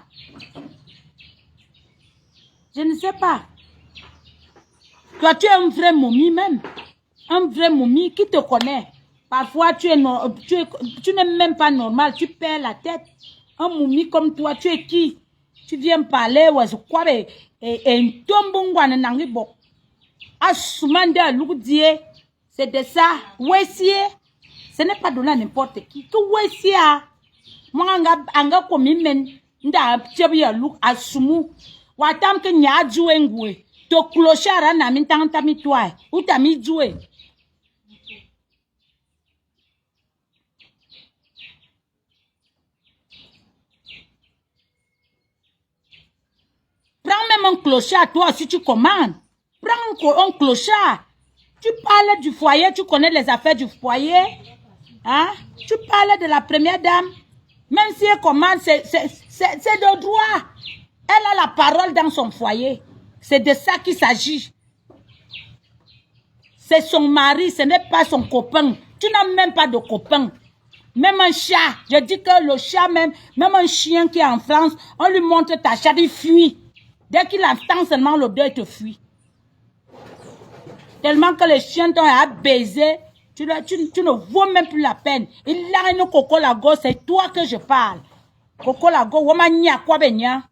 Je ne sais pas. Toi tu es un vrai momie même. Un vrai momie qui te connaît. Parfois tu n'es même pas normal, tu perds la tête. Un momie comme toi, tu es qui? Tu viens parler ou quoi et tombongwana nangibo. Asumanda loudie. C'est de ça. Wessier. Ce n'est pas donné à n'importe qui. Que wessier. Moi anga komi men nda tchebia look asumu. Watam ke nya jouer ngwe. To clochara na mintanta mitwa. Ou ta mi jouer. Prends même un clochard, toi, si tu commandes. Prends un clochard. Tu parles du foyer, tu connais les affaires du foyer. Hein? Tu parles de la première dame. Même si elle commande, c'est de droit. Elle a la parole dans son foyer. C'est de ça qu'il s'agit. C'est son mari, ce n'est pas son copain. Tu n'as même pas de copain. Même un chat, je dis que le chat même un chien qui est en France, on lui montre ta chatte, il fuit. Dès qu'il entend seulement l'odeur, il te fuit. Tellement que les chiens t'ont baisé, tu ne vaux même plus la peine. Il a une coco lago, c'est toi que je parle. Coco lago, wamanya kwa benya.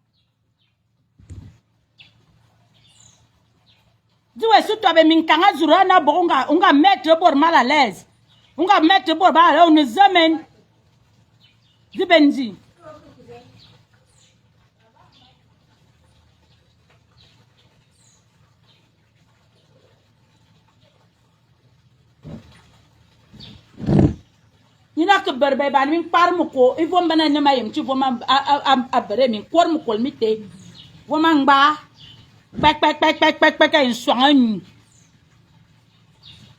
Dis si tu avais mis kanga zurana, on va mettre pour mal à l'aise. On va mettre pour mal à l'aise, on nous amène. Dis Benji. Il n'y a que berbe ban min par moko ils vont bana ne mayem tu vont a bere min kor mo kolmite vont mangba pek en soin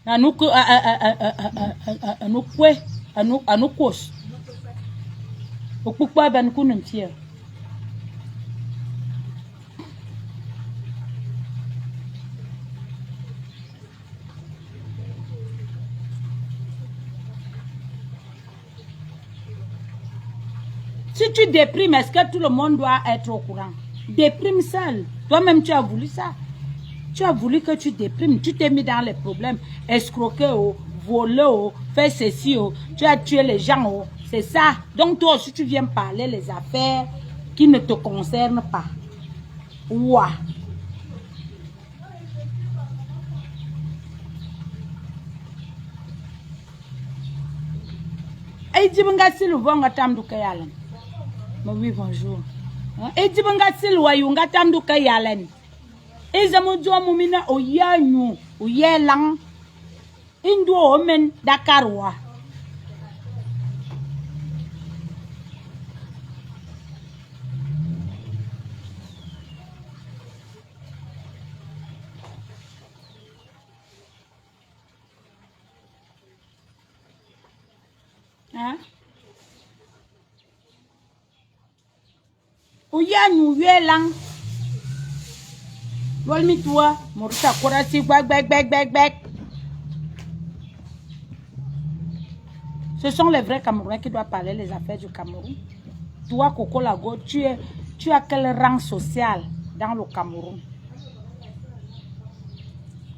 anu ko anu kwe anu kos okpukpa ban kunun tie si tu déprimes, est-ce que tout le monde doit être au courant? Déprime seul. Toi-même, tu as voulu ça. Tu as voulu que tu déprimes. Tu t'es mis dans les problèmes. Escroquer, voler, faire ceci. Tu as tué les gens. C'est ça. Donc toi aussi, tu viens parler les affaires qui ne te concernent pas. Ouah. Et dis bonga si le vonga tamdu kayalen. Oui, bonjour. Et dis bonga si le wayunga tamdu kayalen. Et zamujo mumina oyanyu, oyelang. Indu omen Dakarwa. Hein? Oyanyu yelang. Volmi toi, Morita Korasi, bag. Ce sont les vrais Camerounais qui doivent parler les affaires du Cameroun. Toi, Coco Lago, tu as quel rang social dans le Cameroun?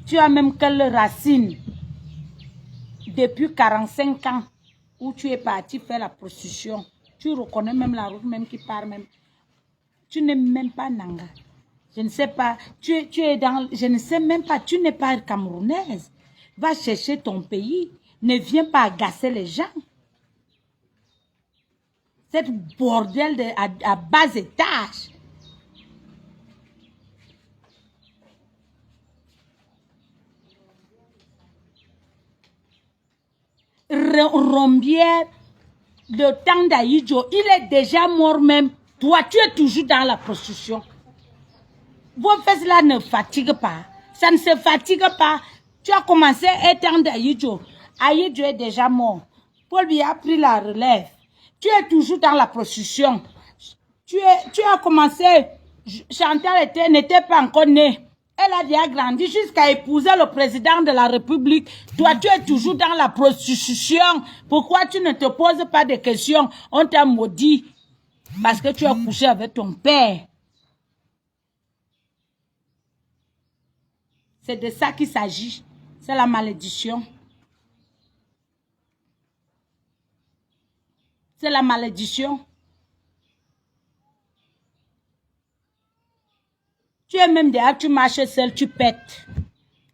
Tu as même quelle racine depuis 45 ans où tu es parti faire la prostitution? Tu reconnais même la route même qui part même. Tu n'es même pas Nanga. Je ne sais pas. Tu es dans... Je ne sais même pas. Tu n'es pas camerounaise. Va chercher ton pays. Ne viens pas agacer les gens. Cette bordel à bas étage. Rombière, le temps d'Aïdjo, il est déjà mort même. Toi, tu es toujours dans la prostitution. Vos fesses là ne fatiguent pas. Ça ne se fatigue pas. Tu as commencé à être d'Aïdjo. Aïdjo est déjà mort. Paul Biya a pris la relève. Tu es toujours dans la prostitution. Tu as commencé. Chantal n'était pas encore née. Elle a déjà grandi jusqu'à épouser le président de la République. Toi, tu es toujours dans la prostitution. Pourquoi tu ne te poses pas de questions? On t'a maudit parce que tu as couché avec ton père. C'est de ça qu'il s'agit. C'est la malédiction. C'est la malédiction. Tu es même derrière, tu marches seul, tu pètes.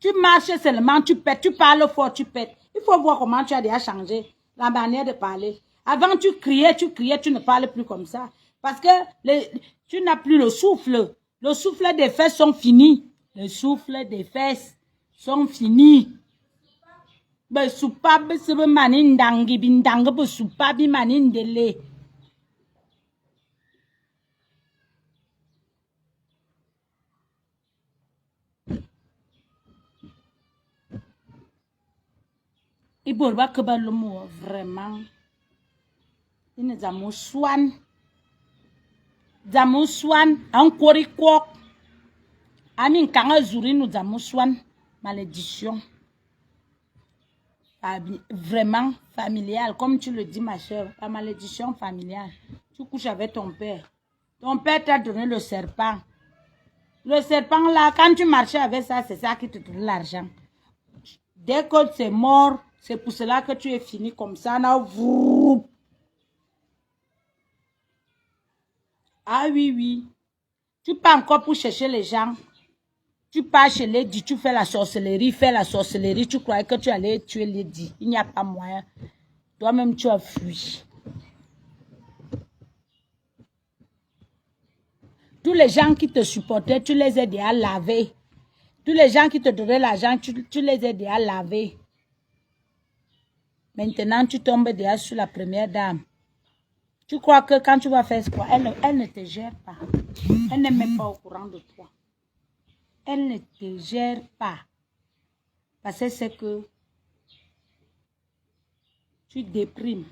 Tu marches seulement, tu pètes. Tu parles fort, tu pètes. Il faut voir comment tu as déjà changé la manière de parler. Avant, tu criais, tu ne parles plus comme ça. Parce que tu n'as plus le souffle. Le souffle des fesses sont finis. Le souffle des fesses sont finis. Ben, soupab, sebe manindangi, bindanga, be soupabi manindele. Il ne peut pas que le mot vraiment. Il nous a moussoine. Zamouswan, encore quoi. Amin Kanga Zuri nous a moussoine. Malédiction. Vraiment familiale, comme tu le dis, ma chère. La malédiction familiale. Tu couches avec ton père. Ton père t'a donné le serpent. Le serpent là, quand tu marchais avec ça, c'est ça qui te donne l'argent. Dès que c'est mort, c'est pour cela que tu es fini comme ça. Là, ah oui, oui. Tu pars encore pour chercher les gens. Tu pars chez Lady, tu fais la sorcellerie, tu croyais que tu allais tuer Lady. Il n'y a pas moyen. Toi-même, tu as fui. Tous les gens qui te supportaient, tu les as déjà lavés. Tous les gens qui te donnaient l'argent, tu les as déjà lavés. Maintenant, tu tombes déjà sur la première dame. Tu crois que quand tu vas faire quoi, elle ne te gère pas. Elle n'est même pas au courant de toi. Elle ne te gère pas. Parce que c'est que tu déprimes.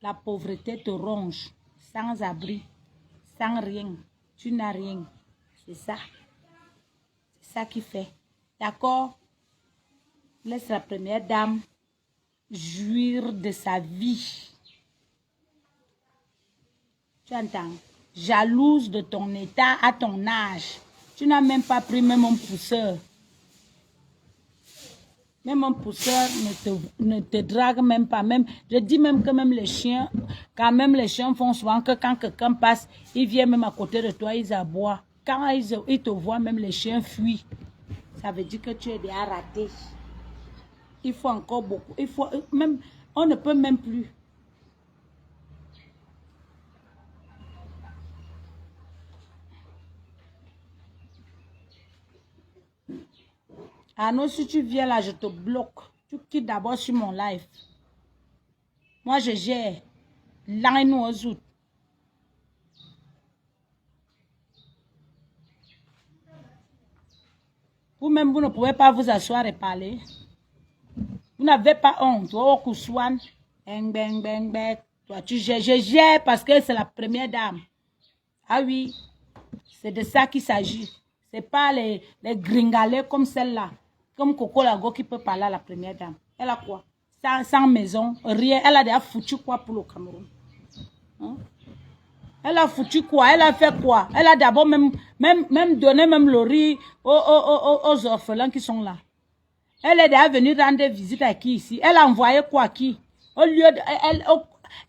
La pauvreté te ronge. Sans abri. Sans rien. Tu n'as rien. C'est ça. C'est ça qui fait. D'accord? Laisse la première dame jouir de sa vie. Tu entends? Jalouse de ton état à ton âge. Tu n'as même pas pris même un pousseur. Même un pousseur ne te drague même pas. Même, je dis même que même les chiens, quand même les chiens font souvent que quand quelqu'un passe, ils viennent même à côté de toi, ils aboient. Quand ils te voient, même les chiens fuient. Ça veut dire que tu es déjà raté. Il faut encore beaucoup. Il faut même, on ne peut même plus. Ah non, si tu viens là, je te bloque. Tu quittes d'abord sur mon live. Moi, je gère. Là, nous, aux autres. Vous-même, vous ne pouvez pas vous asseoir et parler. Vous n'avez pas honte. Toi, tu gères. Je gère parce que c'est la première dame. Ah oui, c'est de ça qu'il s'agit. Ce n'est pas les gringalets comme celle-là. Comme Coco Lago qui peut parler à la première dame. Elle a quoi? Sans maison, rien. Elle a déjà foutu quoi pour le Cameroun? Hein? Elle a foutu quoi? Elle a fait quoi? Elle a d'abord même donné même le riz aux orphelins qui sont là. Elle est déjà venue rendre visite à qui ici? Elle a envoyé quoi à qui? Au lieu de,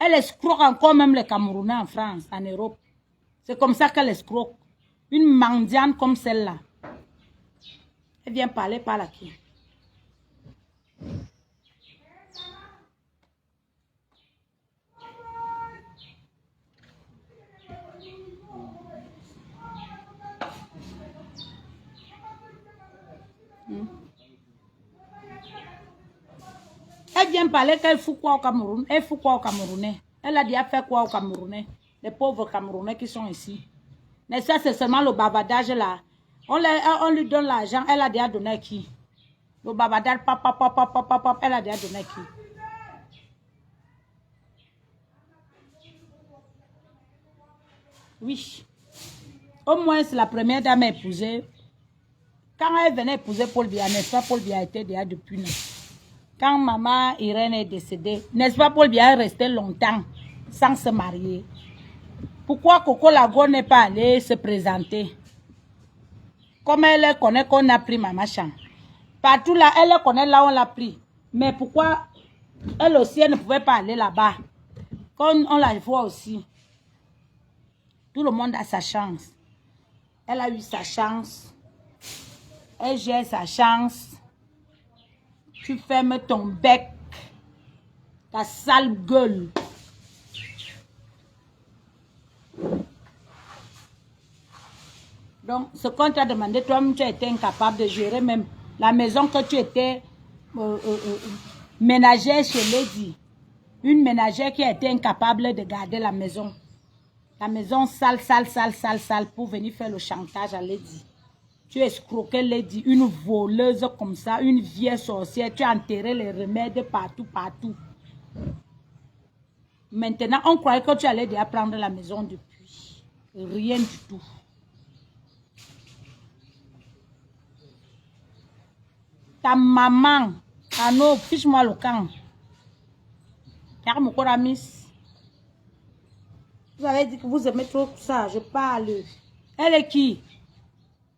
elle escroque encore même les Camerounais en France, en Europe. C'est comme ça qu'elle escroque. Une mendiante comme celle-là. Elle vient parler par là qui? Elle vient parler qu'elle fout quoi au Cameroun? Elle fout quoi au Camerounais? Elle a déjà fait quoi au Camerounais? Les pauvres Camerounais qui sont ici. Mais ça, c'est seulement le bavardage là. On lui donne l'argent. Elle a déjà donné à qui? Le bavardage, elle a déjà donné à qui? Oui. Au moins, c'est la première dame à épouser. Quand elle venait épouser Paul Biya, n'est-ce pas, Paul Biya était déjà depuis là. Quand maman Irène est décédée, n'est-ce pas, Paul Biya est resté longtemps sans se marier. Pourquoi Coco Lago n'est pas allé se présenter? Comme elle connaît qu'on a pris Maman Chan. Partout là, elle connaît là où on l'a pris. Mais pourquoi elle aussi, elle ne pouvait pas aller là-bas? Quand on la voit aussi. Tout le monde a sa chance. Elle a eu sa chance. Elle gère sa chance. Tu fermes ton bec. Ta sale gueule. Donc, ce qu'on t'a demandé, toi-même, tu as été incapable de gérer même la maison que tu étais ménagère chez Lady. Une ménagère qui a été incapable de garder la maison. La maison sale, sale, sale, sale, sale pour venir faire le chantage à Lady. Tu escroquais Lady, une voleuse comme ça, une vieille sorcière. Tu as enterré les remèdes partout, partout. Maintenant, on croyait que tu allais déjà prendre la maison depuis. Rien du tout. Ta maman, Ano, fiche-moi le camp. Car mon corps miss. Vous avez dit que vous aimez trop ça, je parle. Elle est qui?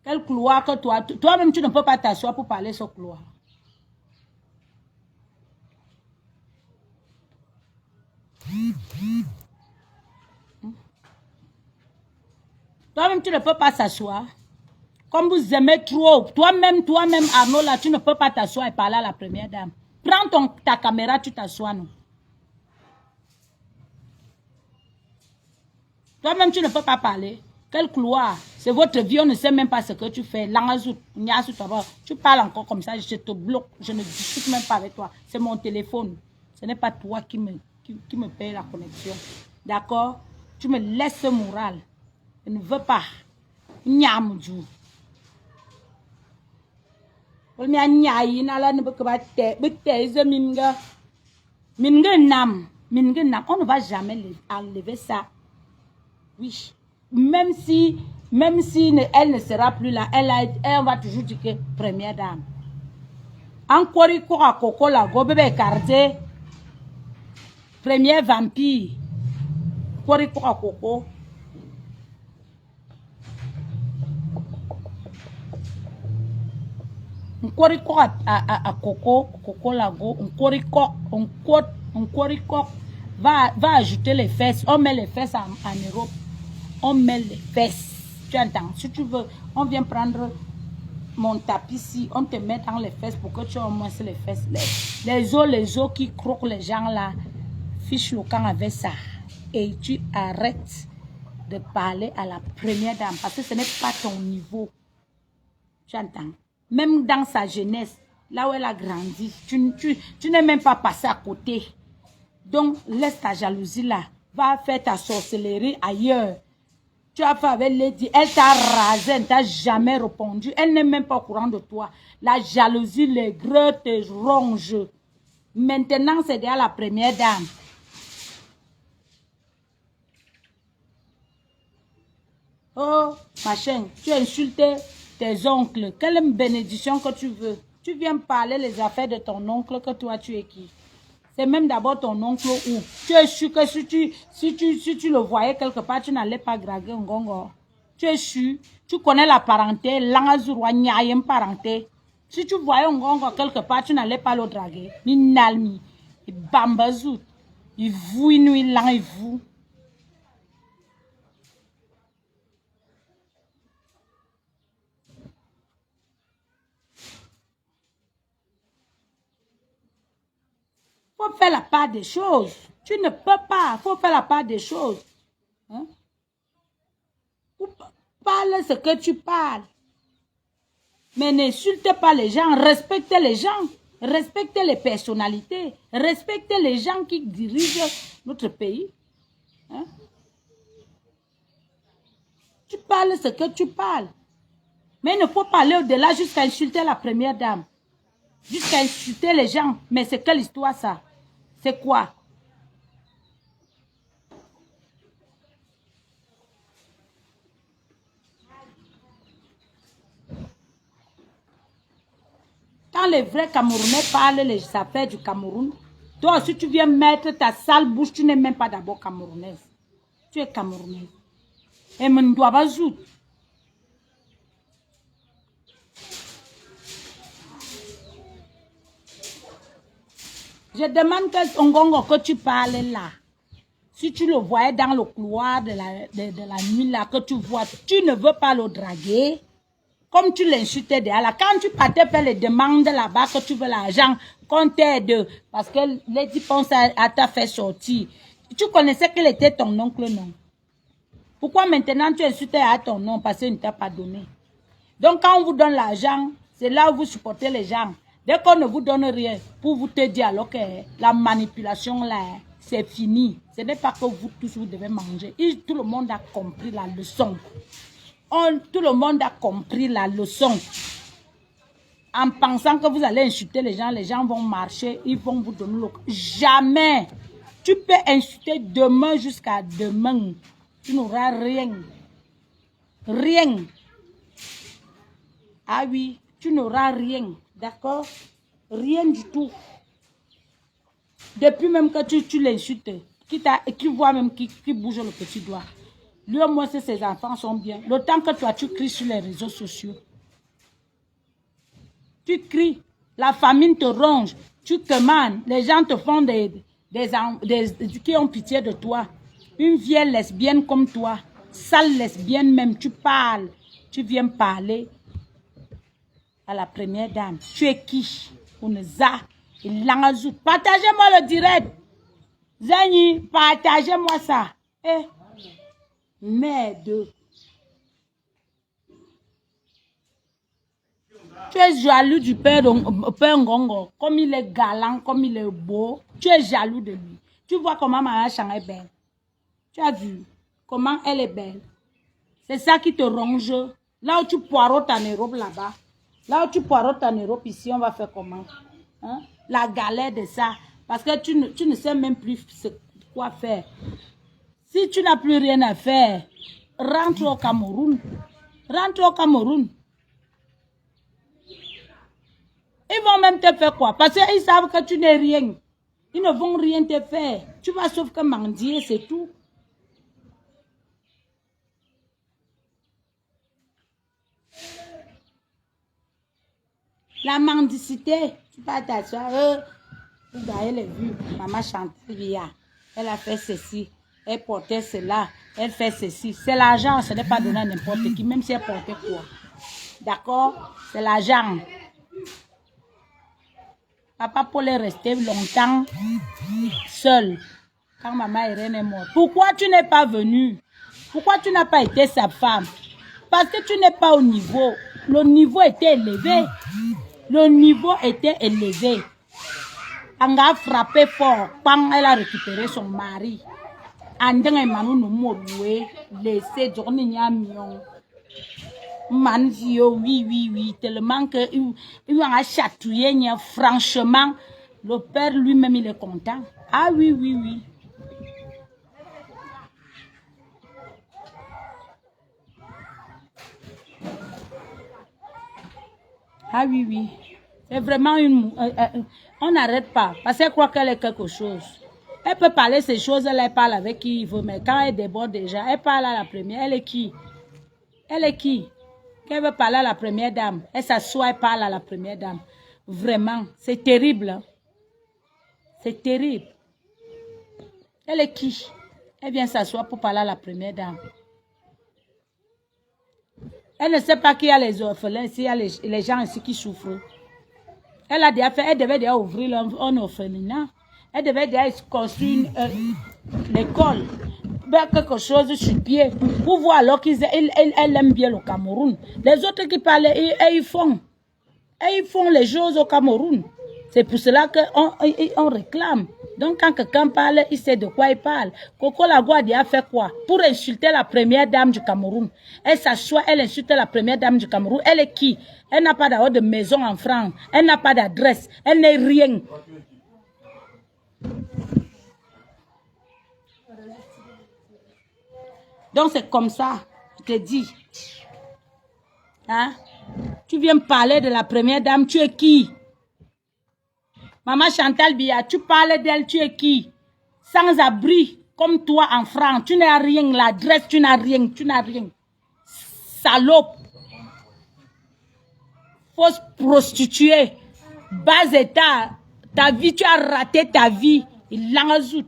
Quel couloir que toi? Toi-même, tu ne peux pas t'asseoir pour parler ce couloir. Toi-même, tu ne peux pas s'asseoir. Comme vous aimez trop. Toi-même, Arnaud, là, tu ne peux pas t'asseoir et parler à la première dame. Prends ta caméra, tu t'assois, non? Toi-même, tu ne peux pas parler. Quel couloir? C'est votre vie, on ne sait même pas ce que tu fais. Tu parles encore comme ça, je te bloque. Je ne discute même pas avec toi. C'est mon téléphone. Ce n'est pas toi qui me paye la connexion. D'accord? Tu me laisses ce moral. Je ne veux pas. Nyamdou. On ne va jamais enlever ça. Oui. Même si elle ne sera plus là, elle va toujours dire que première dame. Encore il court à Coco Lago, bébé cardé. Première vampire. Koriko à coco. Un koriko à coco, coco lago, un koriko va ajouter les fesses. On met les fesses en Europe. On met les fesses. Tu entends? Si tu veux, on vient prendre mon tapis ici, on te met dans les fesses pour que tu aies au moins les fesses. Les os qui croquent les gens là, fiche le camp avec ça. Et tu arrêtes de parler à la première dame parce que ce n'est pas ton niveau. Tu entends? Même dans sa jeunesse, là où elle a grandi, tu n'es même pas passé à côté. Donc, laisse ta jalousie là. Va faire ta sorcellerie ailleurs. Tu as fait avec Lady, elle t'a rasé, elle ne t'a jamais répondu. Elle n'est même pas au courant de toi. La jalousie, les greux te rongent. Maintenant, c'est déjà la première dame. Oh, machin, tu as insulté tes oncles. Quelle bénédiction que tu veux. Tu viens parler les affaires de ton oncle que toi tu es qui. C'est même d'abord ton oncle où. Tu es sûr que si tu le voyais quelque part, tu n'allais pas draguer un gongo. Tu es sûr. Tu connais la parenté. L'angazurwa nyayem parenté. Si tu voyais un gongo quelque part, tu n'allais pas le draguer. Ni nalmi. Il bambazout. Il vous, il lang, il vous. Faut faire la part des choses. Tu ne peux pas. Faut faire la part des choses. Hein? Parle ce que tu parles. Mais n'insulte pas les gens. Respectez les gens. Respectez les personnalités. Respectez les gens qui dirigent notre pays. Hein? Tu parles ce que tu parles. Mais il ne faut pas aller au-delà jusqu'à insulter la première dame. Jusqu'à insulter les gens. Mais c'est quelle histoire ça? C'est quoi? Quand les vrais Camerounais parlent les affaires du Cameroun, toi si tu viens mettre ta sale bouche, tu n'es même pas d'abord camerounaise. Tu es camerounaise. Et me dois pas jouer. Je demande que Ngongo que tu parles là. Si tu le voyais dans le couloir de la nuit là, que tu vois, tu ne veux pas le draguer. Comme tu l'insultais derrière là. Quand tu partais faire les demandes là-bas, que tu veux l'argent, qu'on t'aide, parce que Lady pense à t'a fait sortir. Tu connaissais qu'il était ton oncle, non? Pourquoi maintenant tu insultes à ton nom parce qu'il ne t'a pas donné? Donc quand on vous donne l'argent, c'est là où vous supportez les gens. Dès qu'on ne vous donne rien, pour vous te dire alors que la manipulation là, c'est fini. Ce n'est pas que vous tous vous devez manger. Tout le monde a compris la leçon. Tout le monde a compris la leçon. En pensant que vous allez insulter les gens vont marcher, ils vont vous donner le... Jamais. Tu peux insulter demain jusqu'à demain. Tu n'auras rien. Rien. Ah oui, tu n'auras rien. D'accord? Rien du tout. Depuis même que tu l'insultes, qui voit même qui bouge le petit doigt. Lui, au moins, ses enfants sont bien. Le temps que toi, tu cries sur les réseaux sociaux. Tu cries. La famine te ronge. Tu commandes. Les gens te font qui ont pitié de toi. Une vieille lesbienne comme toi. Sale lesbienne même. Tu parles. Tu viens parler à la première dame. Tu es qui? Partagez-moi le direct. Zani, partagez-moi ça. Eh. Merde. Tu es jaloux du père Ngongo. Comme il est galant, comme il est beau. Tu es jaloux de lui. Tu vois comment Mama Chang est belle. Tu as vu comment elle est belle. C'est ça qui te ronge. Là où tu poireautes en Europe là-bas. Là où tu poireautes en Europe ici, on va faire comment? Hein? La galère de ça. Parce que tu ne sais même plus quoi faire. Si tu n'as plus rien à faire, rentre au Cameroun. Rentre au Cameroun. Ils vont même te faire quoi? Parce qu'ils savent que tu n'es rien. Ils ne vont rien te faire. Tu vas sauf que mendier, c'est tout. La mendicité, tu vas t'asseoir, vous voyez les vues. Maman Chantal Biya, elle a fait ceci, elle portait cela, elle fait ceci. C'est l'argent, ce n'est pas donné à n'importe qui, même si elle portait quoi. D'accord? C'est l'argent. Papa Paul est resté longtemps seul quand maman Irène est morte. Pourquoi tu n'es pas venu? Pourquoi tu n'as pas été sa femme? Parce que tu n'es pas au niveau. Le niveau était élevé. Le niveau était élevé. On a frappé fort quand elle a récupéré son mari. Andeng Emmanuel nous mouroué, laissé journée mion. Manzio, oui, tellement que il a chatouillé, franchement, le père lui-même il est content. Ah oui. Ah oui. C'est vraiment une... on n'arrête pas. Parce qu'elle croit qu'elle est quelque chose. Elle peut parler ces choses-là, elle parle avec qui il veut. Mais quand elle déborde déjà, elle parle à la première. Elle est qui? Qu'elle veut parler à la première dame. Elle s'assoit et parle à la première dame. Vraiment, c'est terrible. Hein? C'est terrible. Elle est qui? Elle vient s'asseoir pour parler à la première dame. Elle ne sait pas qu'il y a les orphelins, s'il y a les gens ici qui souffrent. Elle a déjà fait, elle devait déjà ouvrir un orphelinat. Elle devait déjà construire l'école. Mettre quelque chose sur pied. Pour voir alors qu'elle aime bien le Cameroun. Les autres qui parlent, ils font les choses au Cameroun. C'est pour cela qu'on réclame. Donc quand quelqu'un parle, il sait de quoi il parle. Coco Lagouadi a fait quoi? Pour insulter la première dame du Cameroun. Elle s'assoit, elle insulte la première dame du Cameroun. Elle est qui? Elle n'a pas d'ailleurs de maison en France. Elle n'a pas d'adresse. Elle n'est rien. Donc c'est comme ça, je te dis. Hein? Tu viens me parler de la première dame, tu es qui? Maman Chantal Biya, tu parles d'elle, tu es qui? Sans abri, comme toi en France, tu n'as rien, l'adresse, tu n'as rien. Salope. Fausse prostituée. Bas état. Ta vie, tu as raté ta vie. Il l'engazout.